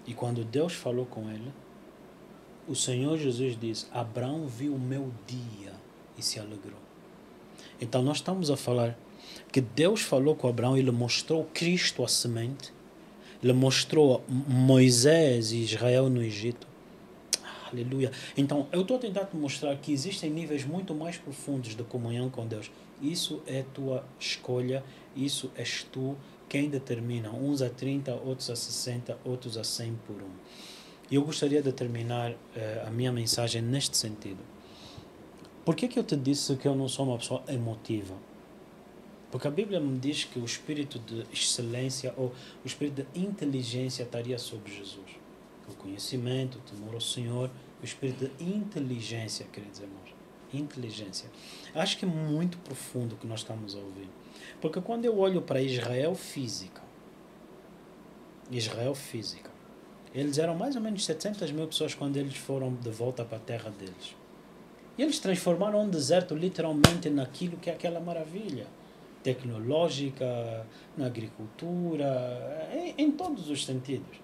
Speaker 3: E quando Deus falou com ele, o Senhor Jesus disse, Abraão viu o meu dia e se alegrou. Então nós estamos a falar que Deus falou com Abraão, ele mostrou Cristo a semente, ele mostrou Moisés e Israel no Egito. Aleluia. Então eu estou a tentar te mostrar que existem níveis muito mais profundos de comunhão com Deus. Isso é tua escolha, isso és tu quem determina. Uns a 30, outros a 60, outros a 100 por um. E eu gostaria de terminar a minha mensagem neste sentido. Por que eu te disse que eu não sou uma pessoa emotiva? Porque a Bíblia me diz que o espírito de excelência ou o espírito de inteligência estaria sobre Jesus. O conhecimento, o temor ao Senhor, o espírito de inteligência, queridos irmãos. Inteligência. Acho que é muito profundo o que nós estamos a ouvir. Porque quando eu olho para Israel física, eles eram mais ou menos 700 mil pessoas quando eles foram de volta para a terra deles. E eles transformaram um deserto literalmente naquilo que é aquela maravilha tecnológica, na agricultura, em todos os sentidos.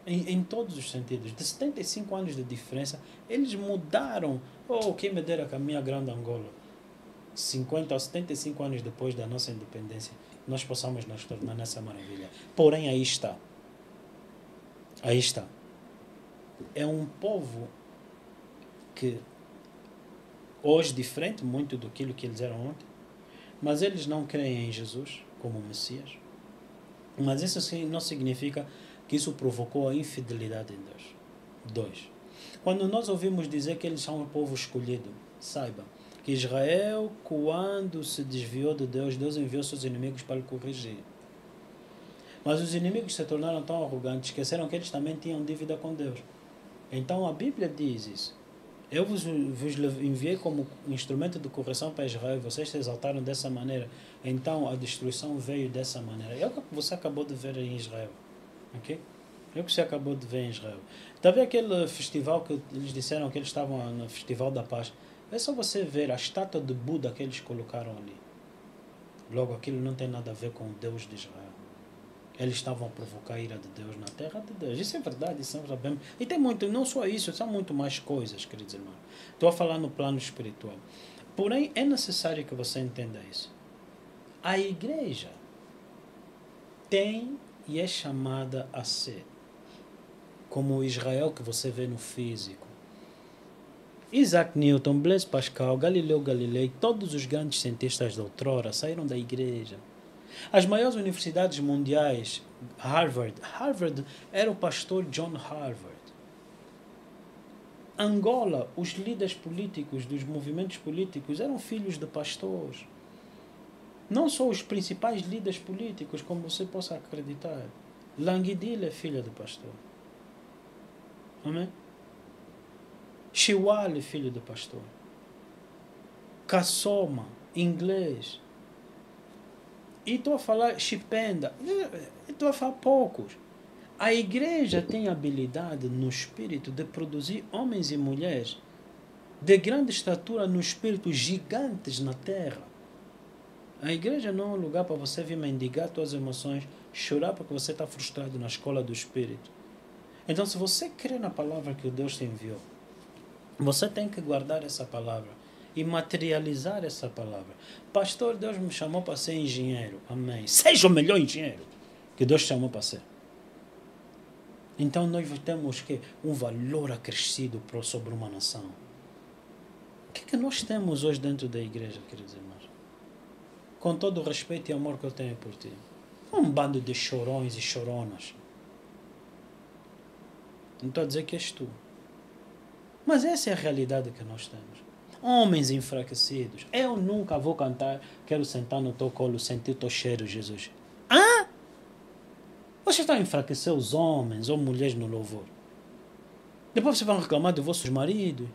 Speaker 3: Em todos os sentidos. De 75 anos de diferença, eles mudaram. Oh, quem me dera que a minha grande Angola, 50 ou 75 anos depois da nossa independência, nós possamos nos tornar nessa maravilha. Porém, aí está. Aí está. É um povo que hoje diferente muito do que eles eram ontem, mas eles não creem em Jesus como Messias. Mas isso não significa que isso provocou a infidelidade em Deus. 2. Quando nós ouvimos dizer que eles são um povo escolhido, saiba que Israel, quando se desviou de Deus, Deus enviou seus inimigos para o corrigir. Mas os inimigos se tornaram tão arrogantes, esqueceram que eles também tinham dívida com Deus. Então a Bíblia diz isso. Eu vos enviei como instrumento de correção para Israel, vocês se exaltaram dessa maneira, então a destruição veio dessa maneira. É o que você acabou de ver em Israel. Okay? É o que você acabou de ver em Israel. Está vendo aquele festival que eles disseram que eles estavam no Festival da Paz? É só você ver a estátua de Buda que eles colocaram ali. Logo, aquilo não tem nada a ver com o Deus de Israel. Eles estavam a provocar a ira de Deus na terra de Deus. Isso é verdade, isso nós sabemos. E tem muito, não só isso, são muito mais coisas, queridos irmãos. Estou a falar no plano espiritual. Porém, é necessário que você entenda isso. A igreja tem e é chamada a ser como o Israel que você vê no físico. Isaac Newton, Blaise Pascal, Galileu Galilei, todos os grandes cientistas da outrora saíram da igreja. As maiores universidades mundiais, Harvard era o pastor John Harvard. Angola, os líderes políticos dos movimentos políticos eram filhos de pastores. Não só os principais líderes políticos, como você possa acreditar. Languidile é filha de pastor. Amém? Chiwale é filho de pastor. Kassoma, inglês. E estou a falar Chipenda, estou a falar poucos. A igreja tem habilidade no espírito de produzir homens e mulheres de grande estatura no espírito, gigantes na terra. A igreja não é um lugar para você vir mendigar suas emoções, chorar porque você está frustrado na escola do espírito. Então, se você crê na palavra que o Deus te enviou, Você tem que guardar essa palavra e materializar essa palavra. Pastor, Deus me chamou para ser engenheiro. Amém. Seja o melhor engenheiro que Deus chamou para ser. Então nós temos que um valor acrescido sobre uma nação. O que é que nós temos hoje dentro da igreja, queridos irmãos? Com todo o respeito e amor que eu tenho por ti. Um bando de chorões e choronas. Não estou a dizer que és tu. Mas essa é a realidade que nós temos. Homens enfraquecidos. Eu nunca vou cantar, quero sentar no teu colo, sentir o teu cheiro, Jesus. Hã? Você está a enfraquecer os homens ou mulheres no louvor. Depois vocês vão reclamar de vossos maridos.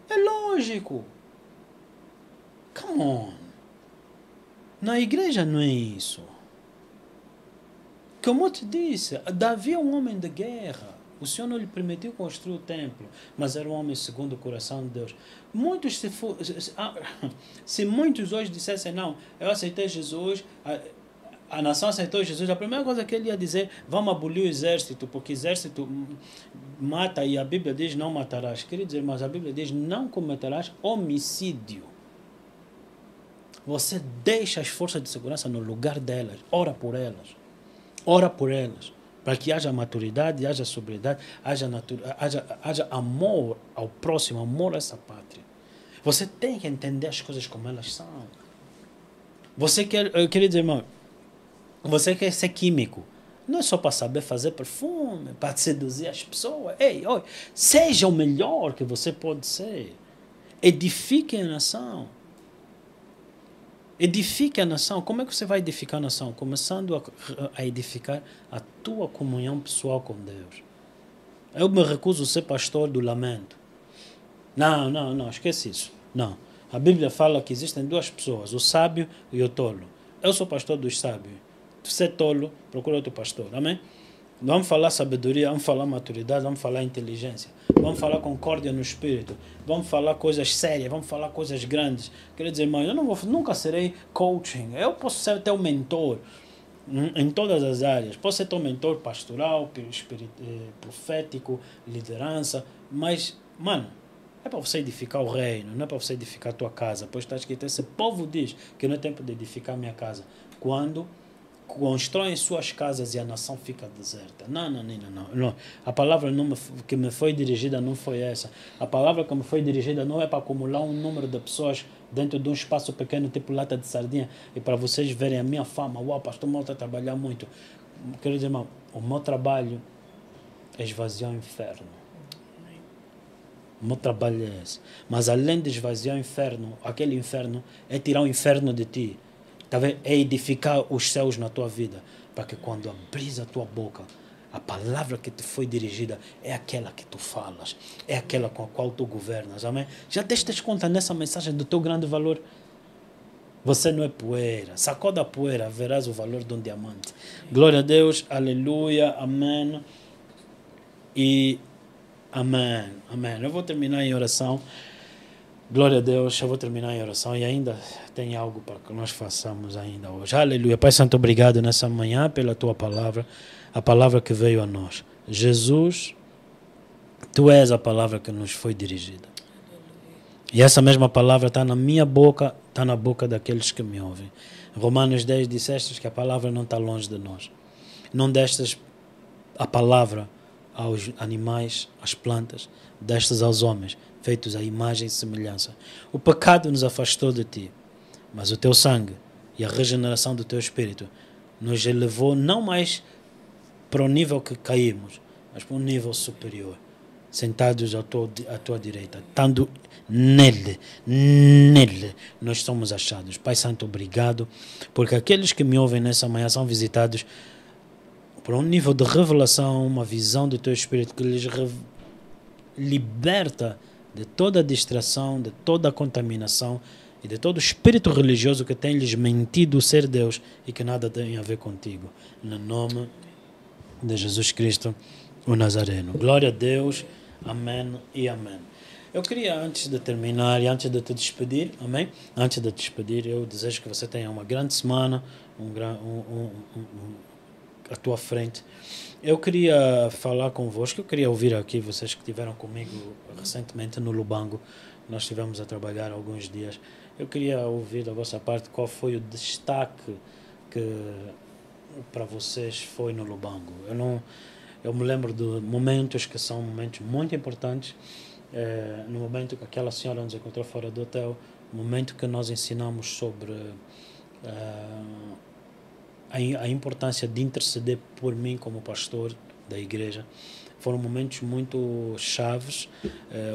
Speaker 3: É lógico. Come on. Na igreja não é isso. Como eu te disse, Davi é um homem de guerra. O Senhor não lhe permitiu construir o templo, mas era um homem segundo o coração de Deus. Muitos se muitos hoje dissessem, não, eu aceitei Jesus, a nação aceitou Jesus, a primeira coisa que ele ia dizer, vamos abolir o exército, porque exército mata e a Bíblia diz não matarás. Queridos irmãos, a Bíblia diz não cometerás homicídio. Você deixa as forças de segurança no lugar delas, ora por elas. Ora por elas, para que haja maturidade, haja sobriedade, haja amor ao próximo, amor a essa pátria. Você tem que entender as coisas como elas são. Você quer, querido irmão, você quer ser químico. Não é só para saber fazer perfume, para seduzir as pessoas. Ei, oi, seja o melhor que você pode ser. Edifique a nação. Edifique a nação. Como é que você vai edificar a nação? Começando a edificar a tua comunhão pessoal com Deus. Eu me recuso a ser pastor do lamento. Não, esquece isso. Não. A Bíblia fala que existem duas pessoas, o sábio e o tolo. Eu sou pastor dos sábios. Se é tolo, procura outro pastor. Amém? Vamos falar sabedoria, vamos falar maturidade, vamos falar inteligência. Vamos falar concórdia no espírito. Vamos falar coisas sérias, vamos falar coisas grandes. Quer dizer, irmão, eu nunca serei coaching. Eu posso ser teu mentor em todas as áreas. Posso ser teu mentor pastoral, profético, liderança. Mas, mano, é para você edificar o reino, não é para você edificar a tua casa. Pois está escrito, esse povo diz que não é tempo de edificar minha casa. Quando constroem suas casas e a nação fica deserta. Não. A palavra que me foi dirigida não foi essa. A palavra que me foi dirigida não é para acumular um número de pessoas dentro de um espaço pequeno, tipo lata de sardinha, e para vocês verem a minha fama. Uau, pastor Malta trabalhar muito. Querido irmão, o meu trabalho é esvaziar o inferno. O meu trabalho é esse. Mas além de esvaziar o inferno, aquele inferno é tirar o inferno de ti. É edificar os céus na tua vida, para que quando abris a tua boca, a palavra que te foi dirigida é aquela que tu falas, é aquela com a qual tu governas, amém? Já deste conta nessa mensagem do teu grande valor? Você não é poeira, sacoda a poeira, verás o valor de um diamante. Glória a Deus, aleluia, amém e amém. Eu vou terminar em oração. Glória a Deus, eu vou terminar em oração e ainda tem algo para que nós façamos ainda hoje. Aleluia. Pai Santo, obrigado nessa manhã pela tua palavra, a palavra que veio a nós. Jesus, tu és a palavra que nos foi dirigida. E essa mesma palavra está na minha boca, está na boca daqueles que me ouvem. Romanos 10 disseste que a palavra não está longe de nós. Não destes a palavra aos animais, às plantas, destes aos homens, feitos à imagem e semelhança. O pecado nos afastou de ti, mas o teu sangue e a regeneração do teu espírito nos elevou não mais para o nível que caímos, mas para um nível superior, sentados à tua direita, estando nele, nós somos achados. Pai Santo, obrigado, porque aqueles que me ouvem nessa manhã são visitados por um nível de revelação, uma visão do teu espírito que lhes liberta de toda a distração, de toda a contaminação e de todo o espírito religioso que tem lhes mentido ser Deus e que nada tem a ver contigo. No nome de Jesus Cristo, o Nazareno. Glória a Deus. Amém e amém. Eu queria, antes de terminar e antes de te despedir, amém? Antes de te despedir, eu desejo que você tenha uma grande semana, à tua frente. Eu queria falar convosco, eu queria ouvir aqui vocês que estiveram comigo recentemente no Lubango. Nós estivemos a trabalhar alguns dias. Eu queria ouvir da vossa parte qual foi o destaque que para vocês foi no Lubango. Eu me lembro de momentos que são momentos muito importantes. No momento que aquela senhora nos encontrou fora do hotel, no momento que nós ensinamos sobre a importância de interceder por mim como pastor da igreja. Foram momentos muito chaves.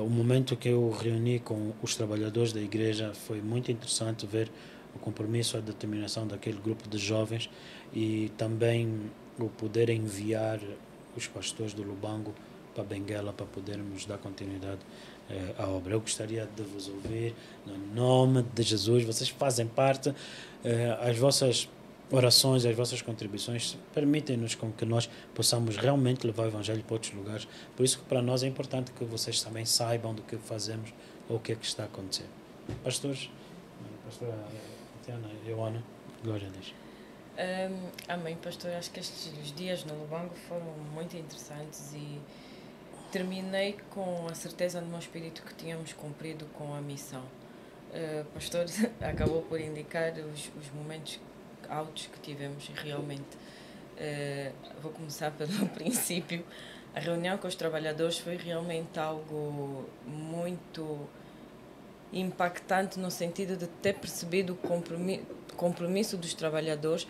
Speaker 3: O momento que eu reuni com os trabalhadores da igreja foi muito interessante ver o compromisso, a determinação daquele grupo de jovens e também o poder enviar os pastores do Lubango para Benguela para podermos dar continuidade à obra. Eu gostaria de vos ouvir no nome de Jesus. Vocês fazem parte, as vossas orações, as vossas contribuições permitem-nos com que nós possamos realmente levar o Evangelho para outros lugares. Por isso que para nós é importante que vocês também saibam do que fazemos ou o que é que está a acontecer. Pastores, pastora Tatiana, Ioana, glória a Deus.
Speaker 2: Amém, pastor. Acho que estes dias no Lubango foram muito interessantes e terminei com a certeza no meu espírito que tínhamos cumprido com a missão. Pastor acabou por indicar os momentos altos que tivemos e realmente vou começar pelo princípio. A reunião com os trabalhadores foi realmente algo muito impactante no sentido de ter percebido o compromisso dos trabalhadores,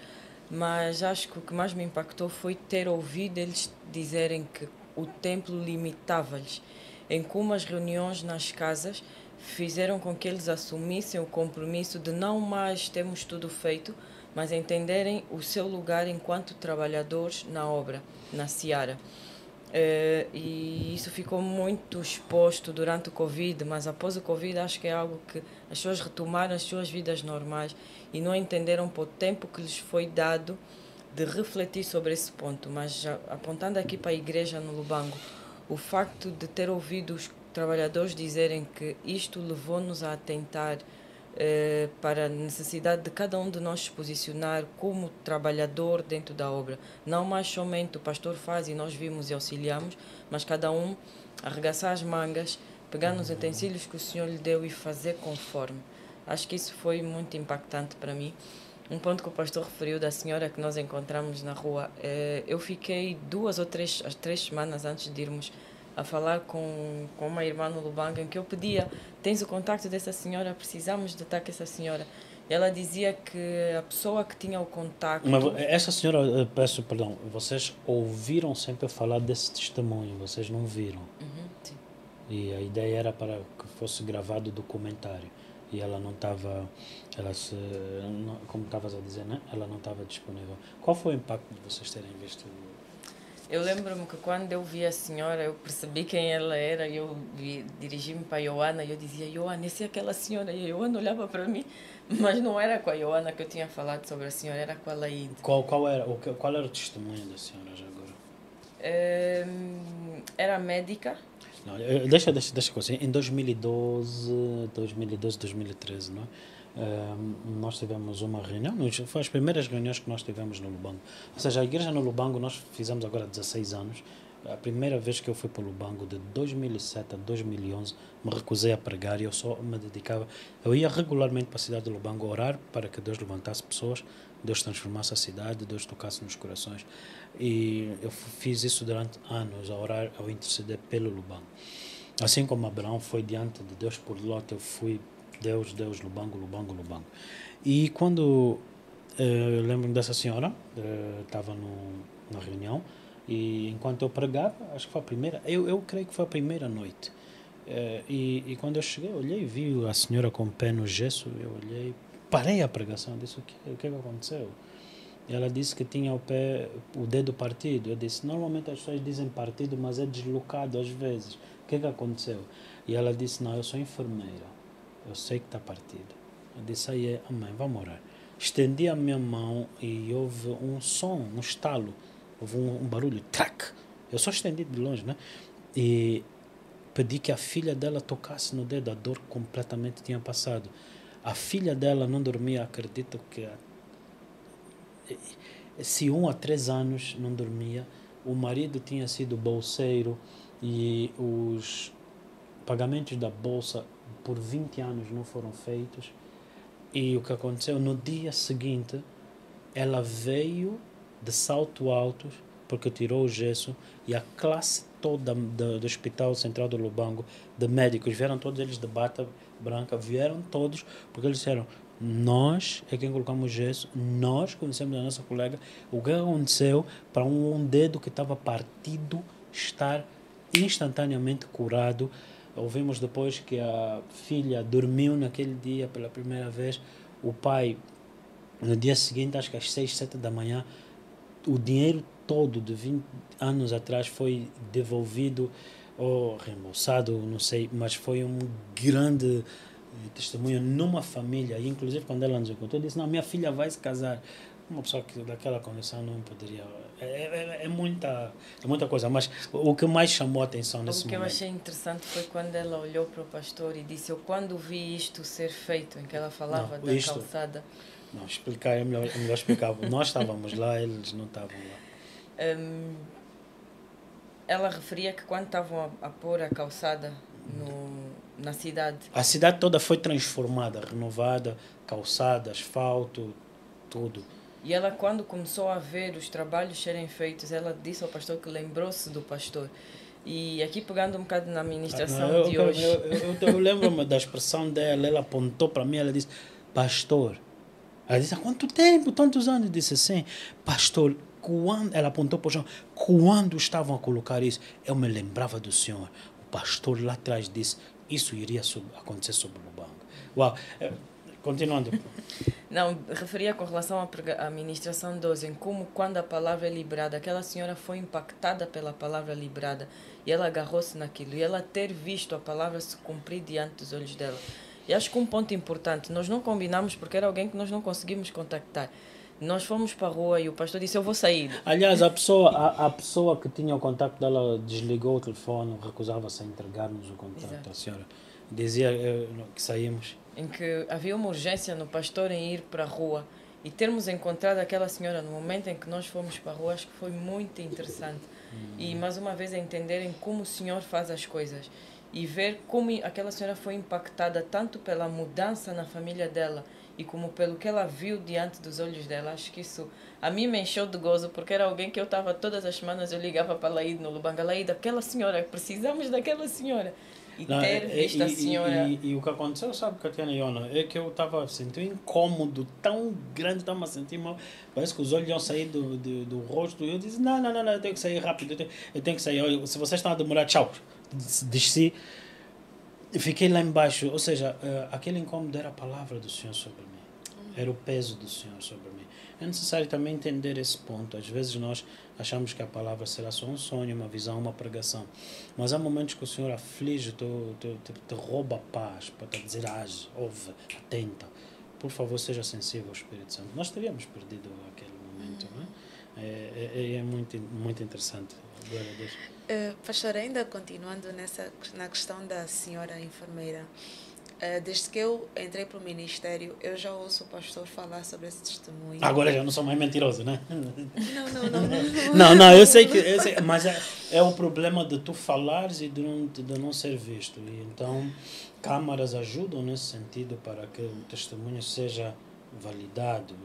Speaker 2: mas acho que o que mais me impactou foi ter ouvido eles dizerem que o templo limitava-lhes, em como as reuniões nas casas fizeram com que eles assumissem o compromisso de não mais termos tudo feito, mas entenderem o seu lugar enquanto trabalhadores na obra, na seara. E isso ficou muito exposto durante o Covid, mas após o Covid acho que é algo que as pessoas retomaram as suas vidas normais e não entenderam por tempo que lhes foi dado de refletir sobre esse ponto. Mas já apontando aqui para a igreja no Lubango, o facto de ter ouvido os trabalhadores dizerem que isto levou-nos a atentar para a necessidade de cada um de nós se posicionar como trabalhador dentro da obra. Não mais somente o pastor faz e nós vimos e auxiliamos, mas cada um arregaçar as mangas, pegar nos utensílios que o Senhor lhe deu e fazer conforme. Acho que isso foi muito impactante para mim. Um ponto que o pastor referiu da senhora que nós encontramos na rua, eu fiquei 2 ou 3 semanas antes de irmos a falar com uma irmã no Lubango, em que eu pedia, tens o contacto dessa senhora, precisamos de estar com essa senhora. Ela dizia que a pessoa que tinha o contacto...
Speaker 3: Mas essa senhora, peço perdão, vocês ouviram sempre falar desse testemunho, vocês não viram?
Speaker 2: Sim.
Speaker 3: E a ideia era para que fosse gravado o documentário. E ela não estava, como estavas a dizer, né? Ela não estava disponível. Qual foi o impacto de vocês terem visto?
Speaker 2: Eu lembro-me que quando eu vi a senhora, eu percebi quem ela era, e eu dirigi-me para a Ioana e eu dizia, Ioana, essa é aquela senhora. E a Ioana olhava para mim, mas não era com a Ioana que eu tinha falado sobre a senhora, era com a Laíde.
Speaker 3: Qual era o testemunho da senhora já agora?
Speaker 2: Era médica.
Speaker 3: Não, deixa assim. Em 2012, 2013, não é? Nós tivemos uma reunião, foi as primeiras reuniões que nós tivemos no Lubango. Ou seja, a igreja no Lubango nós fizemos agora 16 anos. A primeira vez que eu fui para o Lubango, de 2007 a 2011, me recusei a pregar e eu só me dedicava. Eu ia regularmente para a cidade de Lubango orar para que Deus levantasse pessoas, Deus transformasse a cidade, Deus tocasse nos corações. E eu fiz isso durante anos, a orar, a interceder pelo Lubango. Assim como Abraão foi diante de Deus por Lot, eu fui Deus, Lubango. E quando eu lembro dessa senhora, estava na reunião, e enquanto eu pregava, acho que foi a primeira, eu creio que foi a primeira noite. E quando eu cheguei, olhei e vi a senhora com o pé no gesso, eu olhei, parei a pregação, disse, o que aconteceu? E ela disse que tinha o dedo partido. Eu disse, normalmente as pessoas dizem partido, mas é deslocado às vezes. O que aconteceu? E ela disse, não, eu sou enfermeira. Eu sei que está partido. Eu disse, aí amém, vamos orar. Estendi a minha mão e houve um som, um estalo. Houve um barulho, trac. Eu só estendi de longe, né? E pedi que a filha dela tocasse no dedo. A dor completamente tinha passado. A filha dela não dormia, acredito que... se 1 a 3 anos não dormia, o marido tinha sido bolseiro e os pagamentos da bolsa por 20 anos não foram feitos. E o que aconteceu, no dia seguinte, ela veio de salto alto, porque tirou o gesso, e a classe toda do Hospital Central do Lubango, de médicos, vieram todos eles de bata branca, vieram todos, porque eles disseram, nós é quem colocamos gesso, nós conhecemos a nossa colega, o que aconteceu para um dedo que estava partido estar instantaneamente curado. Ouvimos depois que a filha dormiu naquele dia pela primeira vez, o pai, no dia seguinte, acho que às 6, 7 da manhã, o dinheiro todo de 20 anos atrás foi devolvido ou reembolsado, não sei, mas foi um grande testemunho numa família. E, inclusive, quando ela nos encontrou, disse, não, minha filha vai se casar. Uma pessoa que daquela condição não poderia... É muita coisa, mas o que mais chamou a atenção nesse momento...
Speaker 2: O que eu achei interessante foi quando ela olhou para o pastor e disse, eu quando vi isto ser feito, em que ela falava da calçada...
Speaker 3: Não, explicar é melhor explicar. Nós estávamos lá, eles não estavam lá.
Speaker 2: Ela referia que quando estavam a pôr a calçada na cidade...
Speaker 3: A cidade toda foi transformada, renovada, calçada, asfalto, tudo.
Speaker 2: E ela, quando começou a ver os trabalhos serem feitos, ela disse ao pastor que lembrou-se do pastor. E aqui, pegando um bocado na ministração de hoje...
Speaker 3: Eu lembro-me da expressão dela, ela apontou para mim, ela disse, pastor... Ela disse, há quanto tempo? Tantos anos? Eu disse assim, pastor, quando... Ela apontou para o chão, quando estavam a colocar isso, eu me lembrava do senhor. O pastor lá atrás disse, isso iria acontecer sobre o Lubango. Uau, continuando.
Speaker 2: Não, referia com relação à ministração de hoje, em como quando a palavra é liberada, aquela senhora foi impactada pela palavra liberada e ela agarrou-se naquilo. E ela ter visto a palavra se cumprir diante dos olhos dela. E acho que um ponto importante, nós não combinamos porque era alguém que nós não conseguimos contactar. Nós fomos para a rua e o pastor disse, eu vou sair.
Speaker 3: Aliás, a pessoa que tinha o contacto dela desligou o telefone, recusava-se a entregar-nos o contacto. A senhora dizia que saímos.
Speaker 2: Em que havia uma urgência no pastor em ir para a rua e termos encontrado aquela senhora no momento em que nós fomos para a rua, acho que foi muito interessante. E mais uma vez entenderem como o Senhor faz as coisas. E ver como aquela senhora foi impactada tanto pela mudança na família dela e como pelo que ela viu diante dos olhos dela. Acho que isso a mim me encheu de gozo, porque era alguém que eu estava todas as semanas, eu ligava para a Laíde no Lubango, Laíde, aquela senhora, precisamos daquela senhora. E não, ter visto a senhora...
Speaker 3: E o que aconteceu, sabe, Catiana e Iona, é que eu estava a sentir um incômodo tão grande, estava a sentir mal, parece que os olhos iam sair do rosto, e eu disse, não, eu tenho que sair rápido, eu tenho que sair, se vocês estão a demorar, tchau. Desci e fiquei lá embaixo, ou seja, aquele incômodo era a palavra do Senhor sobre mim, era o peso do Senhor sobre mim. É necessário também entender esse ponto. Às vezes nós achamos que a palavra será só um sonho, uma visão, uma pregação, mas há momentos que o Senhor aflige, te rouba a paz para te dizer, age, ouve, atenta, por favor seja sensível ao Espírito Santo. Nós teríamos perdido aquele momento, não é? É muito, muito interessante. Glória a Deus.
Speaker 1: Pastor, ainda continuando na questão da senhora enfermeira, desde que eu entrei para o ministério, eu já ouço o pastor falar sobre esse testemunho.
Speaker 3: Agora já não sou mais mentiroso, né?
Speaker 1: Não,
Speaker 3: eu sei, mas é o problema de tu falares e de não ser visto. E então, câmaras ajudam nesse sentido para que o testemunho seja validado.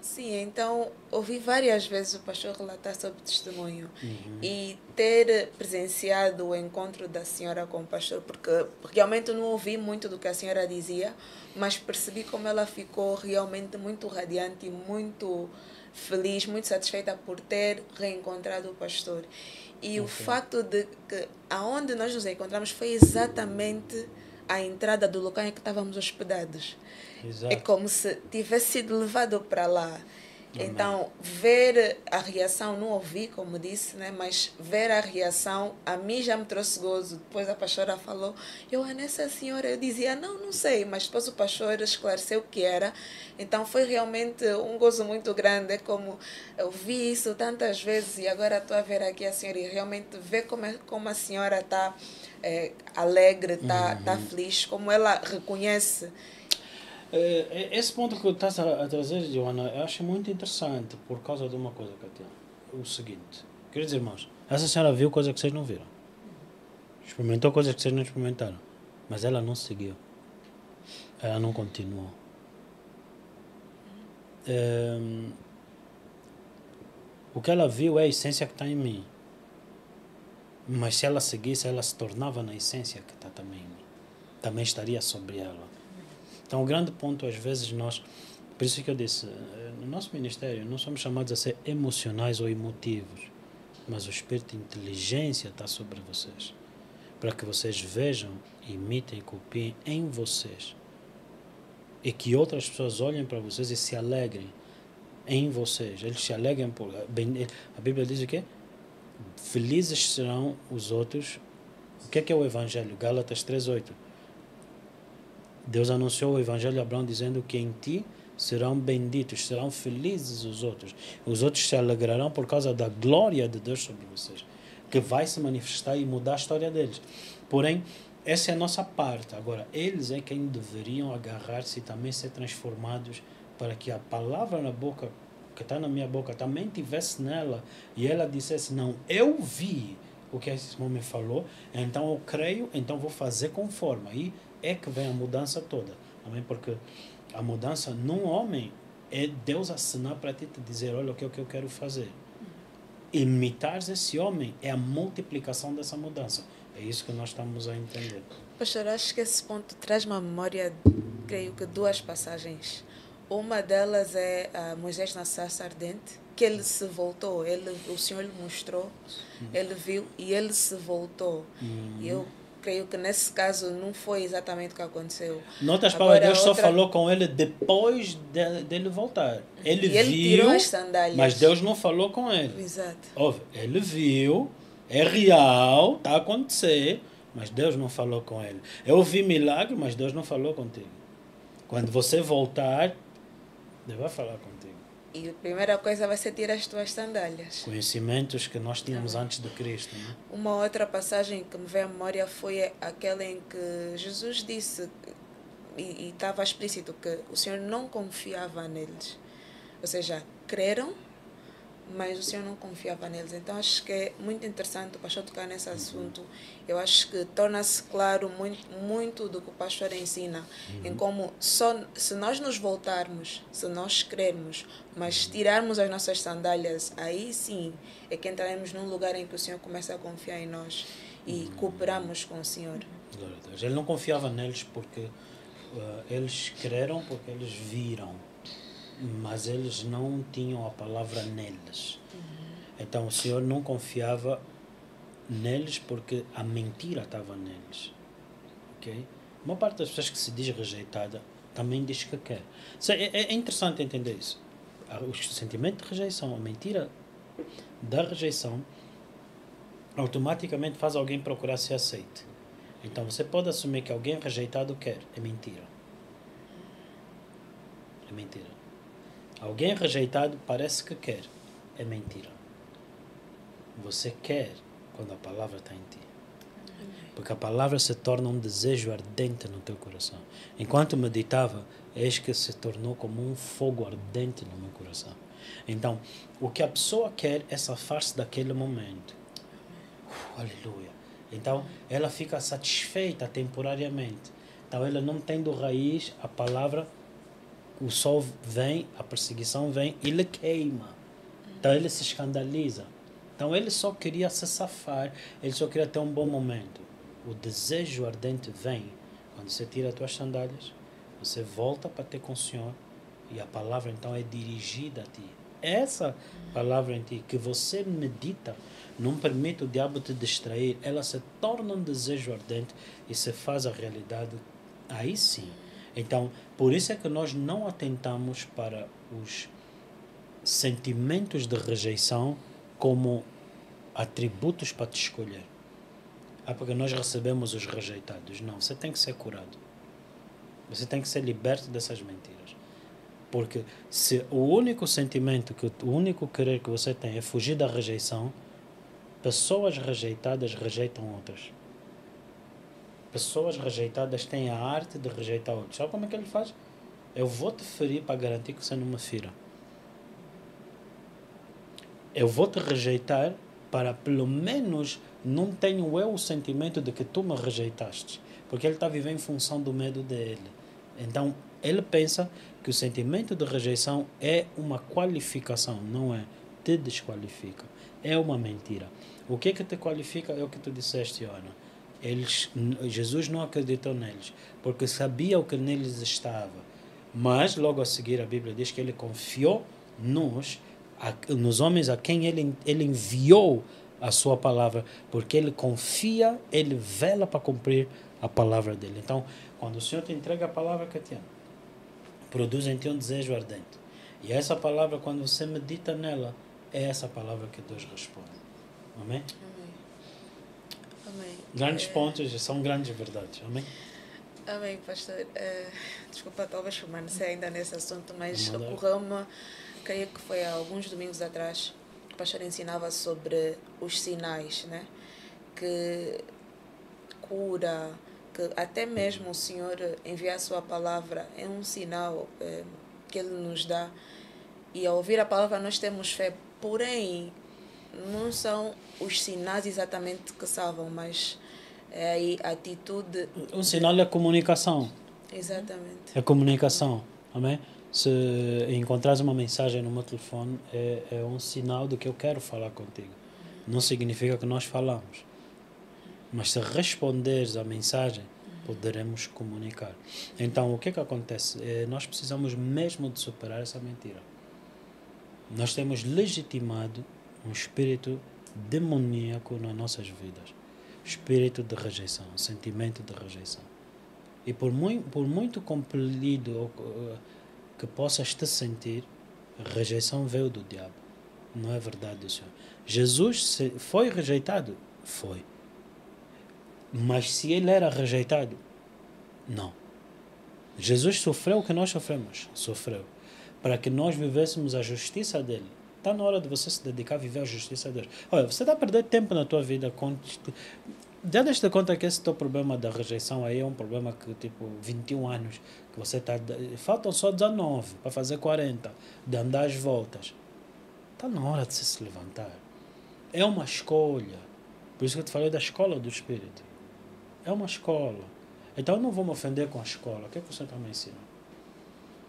Speaker 1: Sim, então ouvi várias vezes o pastor relatar sobre o testemunho e ter presenciado o encontro da senhora com o pastor, porque realmente eu não ouvi muito do que a senhora dizia, mas percebi como ela ficou realmente muito radiante, muito feliz, muito satisfeita por ter reencontrado o pastor. E o facto de que aonde nós nos encontramos foi exatamente a entrada do local em que estávamos hospedados.
Speaker 3: Exato.
Speaker 1: É como se tivesse sido levado para lá.
Speaker 3: Amém.
Speaker 1: Então, ver a reação, não ouvi, como disse, né? Mas ver a reação, a mim já me trouxe gozo. Depois a pastora falou, nessa senhora, eu dizia, não sei, mas depois o pastor esclareceu o que era. Então, foi realmente um gozo muito grande. É como eu vi isso tantas vezes e agora estou a ver aqui a senhora e realmente ver como a senhora está alegre, está feliz, como ela reconhece.
Speaker 3: Esse ponto que estás a trazer, Joana, eu acho muito interessante por causa de uma coisa, Katia. O seguinte, queridos irmãos, essa senhora viu coisas que vocês não viram. Experimentou coisas que vocês não experimentaram. Mas ela não seguiu. Ela não continuou. O que ela viu é a essência que está em mim. Mas se ela seguisse, ela se tornava na essência que está também em mim. Também estaria sobre ela. Então, o grande ponto, às vezes, nós... Por isso que eu disse, no nosso ministério, não somos chamados a ser emocionais ou emotivos. Mas o espírito de inteligência está sobre vocês. Para que vocês vejam, imitem e copiem em vocês. E que outras pessoas olhem para vocês e se alegrem em vocês. Eles se alegram por... A Bíblia diz o quê? Felizes serão os outros. O que é o Evangelho? Gálatas 3:8. Deus anunciou o Evangelho a Abraão dizendo que em ti serão benditos, serão felizes os outros. Os outros se alegrarão por causa da glória de Deus sobre vocês, que vai se manifestar e mudar a história deles. Porém, essa é a nossa parte. Agora, eles é quem deveriam agarrar-se e também ser transformados para que a palavra na boca, que está na minha boca, também tivesse nela e ela dissesse, não, eu vi o que esse homem falou, então eu creio, então vou fazer conforme. Aí é que vem a mudança toda. Amém? Porque a mudança num homem é Deus assinar para ti te dizer, olha o que eu quero fazer. Imitar esse homem é a multiplicação dessa mudança. É isso que nós estamos a entender.
Speaker 1: Pastor, acho que esse ponto traz uma memória, creio que duas passagens. Uma delas é Moisés na sarça ardente, que ele se voltou, o Senhor lhe mostrou, ele viu e ele se voltou. E eu creio que nesse caso não foi exatamente o que aconteceu.
Speaker 3: Notas para Deus só falou com ele depois dele voltar. Ele viu,
Speaker 1: tirou as sandálias.
Speaker 3: Mas Deus não falou com ele.
Speaker 1: Exato.
Speaker 3: Óbvio, ele viu, é real, está a acontecer, mas Deus não falou com ele. Eu vi milagre, mas Deus não falou contigo. Quando você voltar, Deus vai falar contigo.
Speaker 1: E a primeira coisa vai ser tirar as tuas sandálias.
Speaker 3: Conhecimentos que nós tínhamos antes de Cristo. Né?
Speaker 1: Uma outra passagem que me veio à memória foi aquela em que Jesus disse, e estava explícito, que o Senhor não confiava neles. Ou seja, creram, mas o Senhor não confiava neles. Então acho que é muito interessante o pastor tocar nesse assunto. Eu acho que torna-se claro muito do que o pastor ensina, em como só se nós nos voltarmos, se nós crermos, mas tirarmos as nossas sandálias, aí sim é que entraremos num lugar em que o Senhor começa a confiar em nós e cooperamos com o Senhor.
Speaker 3: Glória a Deus. Ele não confiava neles porque eles creram, porque eles viram. Mas eles não tinham a palavra neles. Então o Senhor não confiava neles porque a mentira estava neles. Okay? Uma parte das pessoas que se diz rejeitada também diz que quer. É interessante entender isso. O sentimento de rejeição, a mentira da rejeição, automaticamente faz alguém procurar ser aceite. Então você pode assumir que alguém rejeitado quer. É mentira. É mentira. Alguém rejeitado parece que quer. É mentira. Você quer quando a palavra está em ti. Porque a palavra se torna um desejo ardente no teu coração. Enquanto meditava, eis que se tornou como um fogo ardente no meu coração. Então, o que a pessoa quer é safar-se daquele momento. Aleluia. Então, ela fica satisfeita temporariamente. Então, ela não tendo raiz, a palavra... O sol vem, a perseguição vem e lhe queima. Então ele se escandaliza. Então ele só queria se safar, ele só queria ter um bom momento. O desejo ardente vem quando você tira as tuas sandálias, você volta para ter com o Senhor e a palavra então é dirigida a ti. Essa palavra em ti que você medita, não permite o diabo te distrair, ela se torna um desejo ardente e se faz a realidade. Aí sim. Então, por isso é que nós não atentamos para os sentimentos de rejeição como atributos para te escolher. Porque nós recebemos os rejeitados. Não, você tem que ser curado. Você tem que ser liberto dessas mentiras. Porque se o único sentimento, o único querer que você tem é fugir da rejeição, pessoas rejeitadas rejeitam outras. Pessoas rejeitadas têm a arte de rejeitar outros. Sabe como é que ele faz? eu vou te ferir para garantir que você não me fira. Eu vou te rejeitar para pelo menos não tenho eu o sentimento de que tu me rejeitaste. Porque ele está vivendo em função do medo dele. Então, ele pensa que o sentimento de rejeição é uma qualificação, não é? Te desqualifica. É uma mentira. O que te qualifica é o que tu disseste, Ana. Jesus não acreditou neles, porque sabia o que neles estava. Mas, logo a seguir, a Bíblia diz que ele confiou nos homens a quem ele enviou a sua palavra, porque ele confia, ele vela para cumprir a palavra dele. Então, quando o Senhor te entrega a palavra que te ama, produz em ti um desejo ardente. E essa palavra, quando você medita nela, é essa palavra que Deus responde. Amém?
Speaker 1: Amém.
Speaker 3: Grandes pontos são grandes verdades. Amém?
Speaker 1: Amém, pastor. Desculpa, talvez permanecer ainda nesse assunto, mas ocorreu-me, creio que foi há alguns domingos atrás, que o pastor ensinava sobre os sinais, né? Que cura, que até mesmo o Senhor enviar a sua palavra é um sinal que Ele nos dá. E ao ouvir a palavra nós temos fé, porém não são os sinais exatamente que salvam, mas é aí a atitude.
Speaker 3: O sinal é a comunicação.
Speaker 1: Exatamente.
Speaker 3: É comunicação. Amém? Se encontrares uma mensagem no meu telefone, é um sinal de que eu quero falar contigo. Não significa que nós falamos. Mas se responderes à mensagem, poderemos comunicar. Então, o que acontece? Nós precisamos mesmo de superar essa mentira. Nós temos legitimado um espírito demoníaco nas nossas vidas. Espírito de rejeição, sentimento de rejeição. E por muito compelido que possas te sentir, a rejeição veio do diabo. Não é verdade, Senhor. Jesus foi rejeitado? Foi. Mas se ele era rejeitado? Não. Jesus sofreu o que nós sofremos? Sofreu. Para que nós vivêssemos a justiça dele. Está na hora de você se dedicar a viver a justiça de Deus. Olha, você está a perder tempo na tua vida. Já deste conta que esse teu problema da rejeição aí é um problema que, tipo, 21 anos, que você está... Faltam só 19 para fazer 40, de andar às voltas. Está na hora de você se levantar. É uma escolha. Por isso que eu te falei da escola do Espírito. É uma escola. Então eu não vou me ofender com a escola. O que é que você está me ensinando?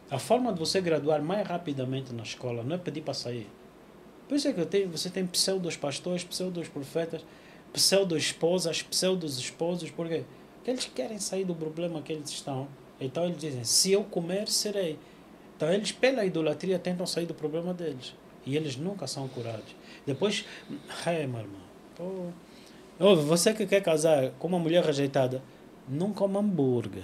Speaker 3: A forma de você graduar mais rapidamente na escola não é pedir para sair. Por isso é que você tem pseudos pastores, pseudos profetas, pseudos esposas, pseudos esposos. Por quê? Porque eles querem sair do problema que eles estão. Então eles dizem, se eu comer, serei. Então eles, pela idolatria, tentam sair do problema deles. E eles nunca são curados. Depois, meu irmão, você que quer casar com uma mulher rejeitada, não come hambúrguer.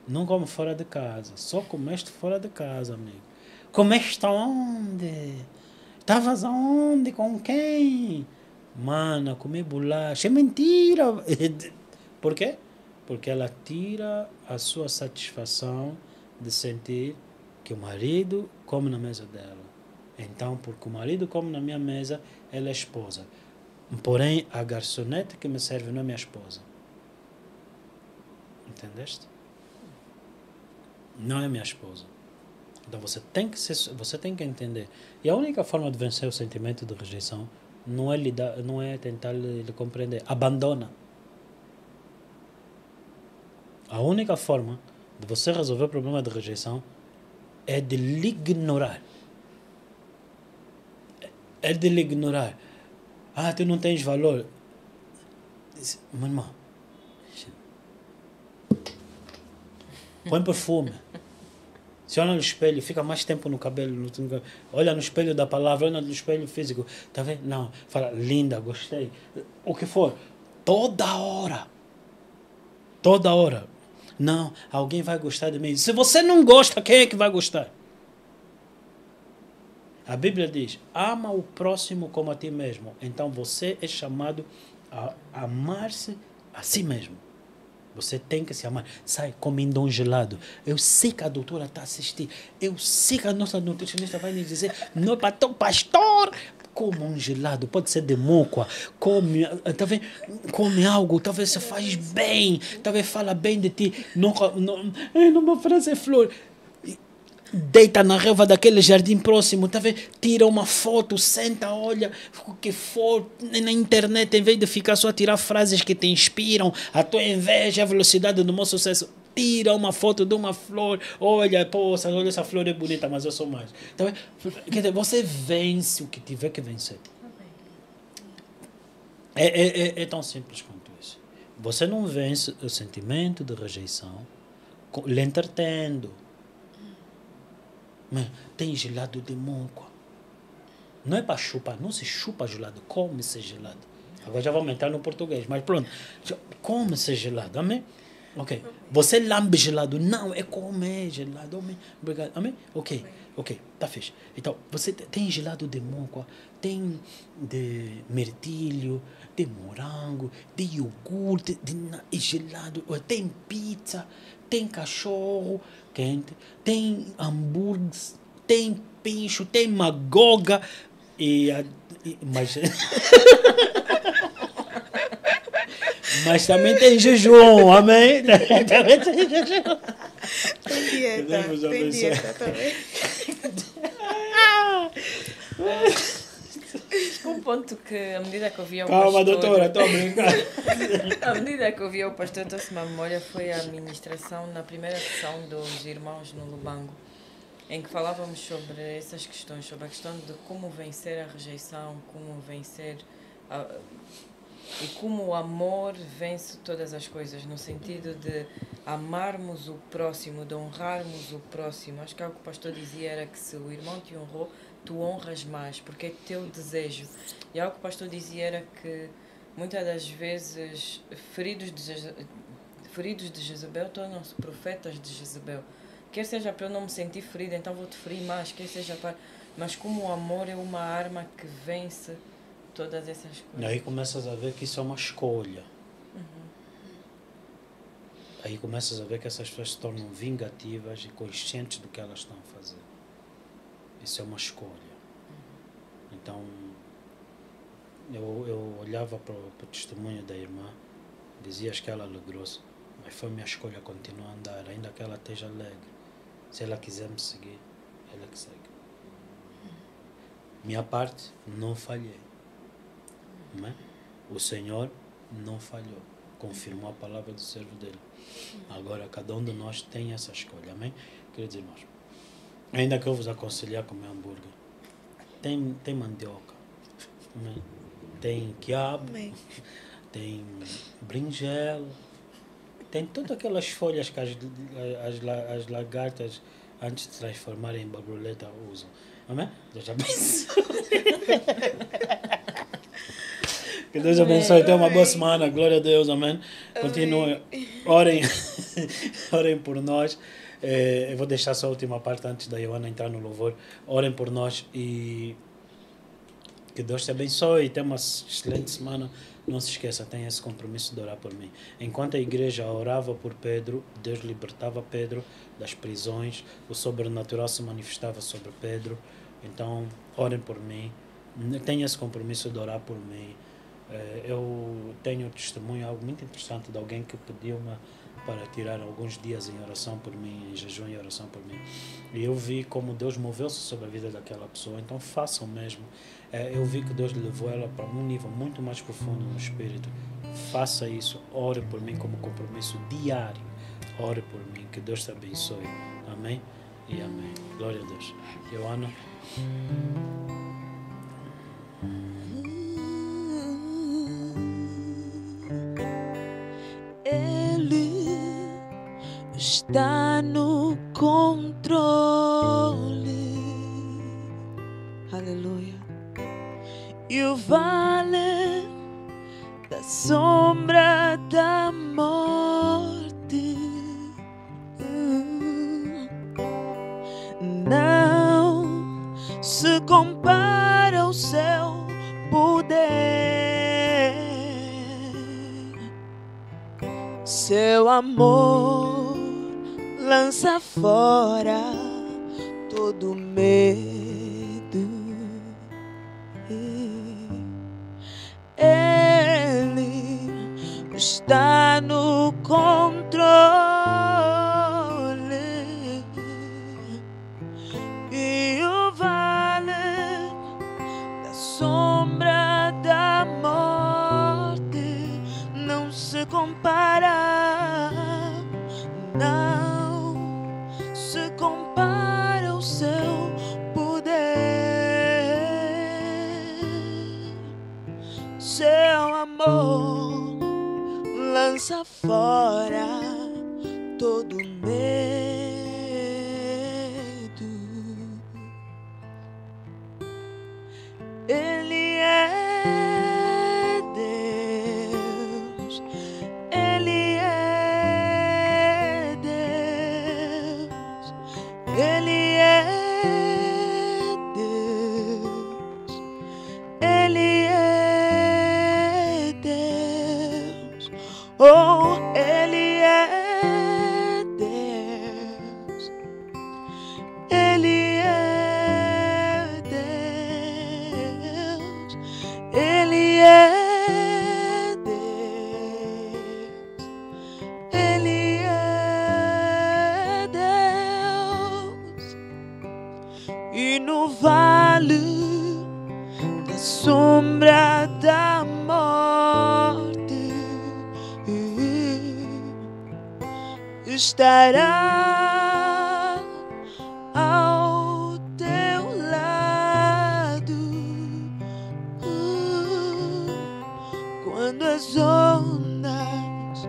Speaker 3: Não come fora de casa. Só comeste fora de casa, amigo. Comeste onde? Estavas aonde? Com quem? Mano, comi bolacha. É mentira. Por quê? Porque ela tira a sua satisfação de sentir que o marido come na mesa dela. Então, porque o marido come na minha mesa, ela é esposa. Porém, a garçonete que me serve não é minha esposa. Entendeste? Não é minha esposa. Então você tem que entender. E a única forma de vencer o sentimento de rejeição não é tentar lhe compreender. Abandona. A única forma de você resolver o problema de rejeição é de lhe ignorar. É de lhe ignorar. Tu não tens valor. Meu irmão, põe perfume. Se olha no espelho, fica mais tempo no cabelo. Olha no espelho da palavra, olha no espelho físico. Tá vendo? Não, fala, linda, gostei. O que for. Toda hora. Toda hora. Não, alguém vai gostar de mim. Se você não gosta, quem é que vai gostar? A Bíblia diz, ama o próximo como a ti mesmo. Então você é chamado a amar-se a si mesmo. Você tem que se amar. Sai comendo um gelado. Eu sei que a doutora está a assistir. Eu sei que a nossa nutricionista vai me dizer, não, pastor, come um gelado. Pode ser de moco. Come algo. Talvez você faz bem. Talvez fala bem de ti. Não me oferece flor. deita na relva daquele jardim próximo, tá vendo? Tira uma foto, senta, olha o que for na internet, em vez de ficar só a tirar frases que te inspiram, a tua inveja, a velocidade do meu sucesso. Tira uma foto de uma flor, olha, poxa, olha, essa flor é bonita, mas eu sou mais. Tá vendo? Quer dizer, você vence o que tiver que vencer. É tão simples quanto isso. Você não vence o sentimento de rejeição lhe entretendo. Mas tem gelado de monco. Não é para chupar, não se chupa gelado, come-se gelado. Agora já vamos entrar no português, mas pronto. Come-se gelado, amém? Ok. Você lambe gelado, não, é comer gelado, amém? Obrigado, amém? Ok, tá fixe. Então, você tem gelado de monco, tem de mirtilho, de morango, de iogurte, de gelado, tem pizza, tem cachorro quente, tem hambúrguer, tem pincho, tem magoga mas mas também tem jejum, amém? Também tem jejum.
Speaker 1: Tem dieta também.
Speaker 2: Um ponto que, à medida que eu via o
Speaker 3: Calma,
Speaker 2: pastor...
Speaker 3: doutora, estou a brincar.
Speaker 2: À medida que eu via o pastor, trouxe-me à memória foi a ministração na primeira sessão dos irmãos no Lubango, em que falávamos sobre essas questões, sobre a questão de como vencer a rejeição, como vencer e como o amor vence todas as coisas, no sentido de amarmos o próximo, de honrarmos o próximo. Acho que algo que o pastor dizia era que se o irmão te honrou, tu honras mais, porque é teu desejo. E algo que o pastor dizia era que muitas das vezes feridos de Jezabel tornam-se profetas de Jezabel. Quer seja para eu não me sentir ferida, então vou te ferir mais, quer seja para... Mas como o amor é uma arma que vence todas essas coisas.
Speaker 3: E aí começas a ver que isso é uma escolha. Aí começas a ver que essas pessoas se tornam vingativas e conscientes do que elas estão a fazer. Isso é uma escolha. Então, eu olhava para o testemunho da irmã, dizias que ela alegrou-se, mas foi minha escolha continuar a andar, ainda que ela esteja alegre. Se ela quiser me seguir, ela que segue. Minha parte, não falhei. Não é? O Senhor não falhou. Confirmou a palavra do servo dele. Agora, cada um de nós tem essa escolha. Amém? Queridos irmãos, ainda que eu vos aconselhar a comer hambúrguer, tem mandioca, amém? Tem quiabo, amém? Tem berinjela, tem todas aquelas folhas que as lagartas, antes de transformarem em borboleta, usam. Amém? Deus abençoe. Que Deus abençoe. Tenha uma boa semana. Glória a Deus. Amém. Continuem. Orem. Orem por nós. Eu vou deixar só a última parte antes da Ioana entrar no louvor. Orem por nós e que Deus te abençoe. Tenha uma excelente semana. Não se esqueça, tenha esse compromisso de orar por mim. Enquanto a igreja orava por Pedro, Deus libertava Pedro das prisões, o sobrenatural se manifestava sobre Pedro. Então, orem por mim. Tenha esse compromisso de orar por mim. Eu tenho testemunho, algo muito interessante de alguém que pediu-me para tirar alguns dias em oração por mim, em jejum e oração por mim. E eu vi como Deus moveu-se sobre a vida daquela pessoa. Então façam mesmo. Eu vi que Deus levou ela para um nível muito mais profundo no espírito. Faça isso. Ore por mim como compromisso diário. Ore por mim. Que Deus te abençoe. Amém e amém. Glória a Deus. Ioana.
Speaker 1: Ele está no controle. Aleluia. E o vale da sombra da morte não se compara ao seu poder. Seu amor lança fora todo medo. Ele está no controle. sombra da morte não se compara, não se compara ao seu poder. Seu amor lança fora todo medo. Ele é Deus, Ele é Deus, Ele é Deus, Ele é Deus, oh, Ele é Deus, Ele é Deus, Ele é Deus, Ele é Deus. E no vale da sombra da morte estará ao teu lado. Quando as ondas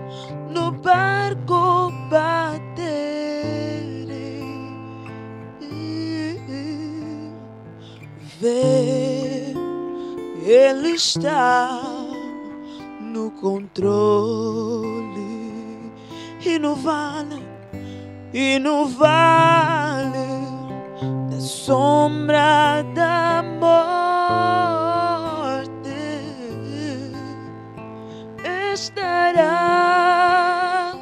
Speaker 1: no barco baterem, vê, Ele está no controle. E no vale da sombra da morte estará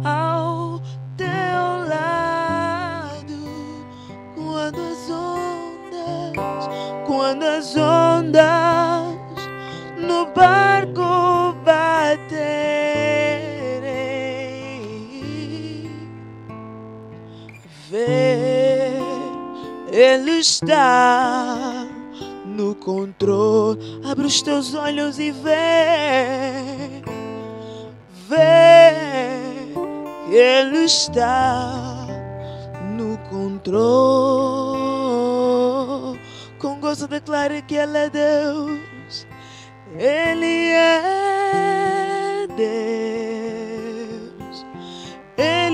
Speaker 1: ao teu lado. Quando as ondas no barco baterem, vê, Ele está no controle. Abre os teus olhos e vê, Ele está no controle. Com gozo declare que Ele é Deus, Ele é Deus, Ele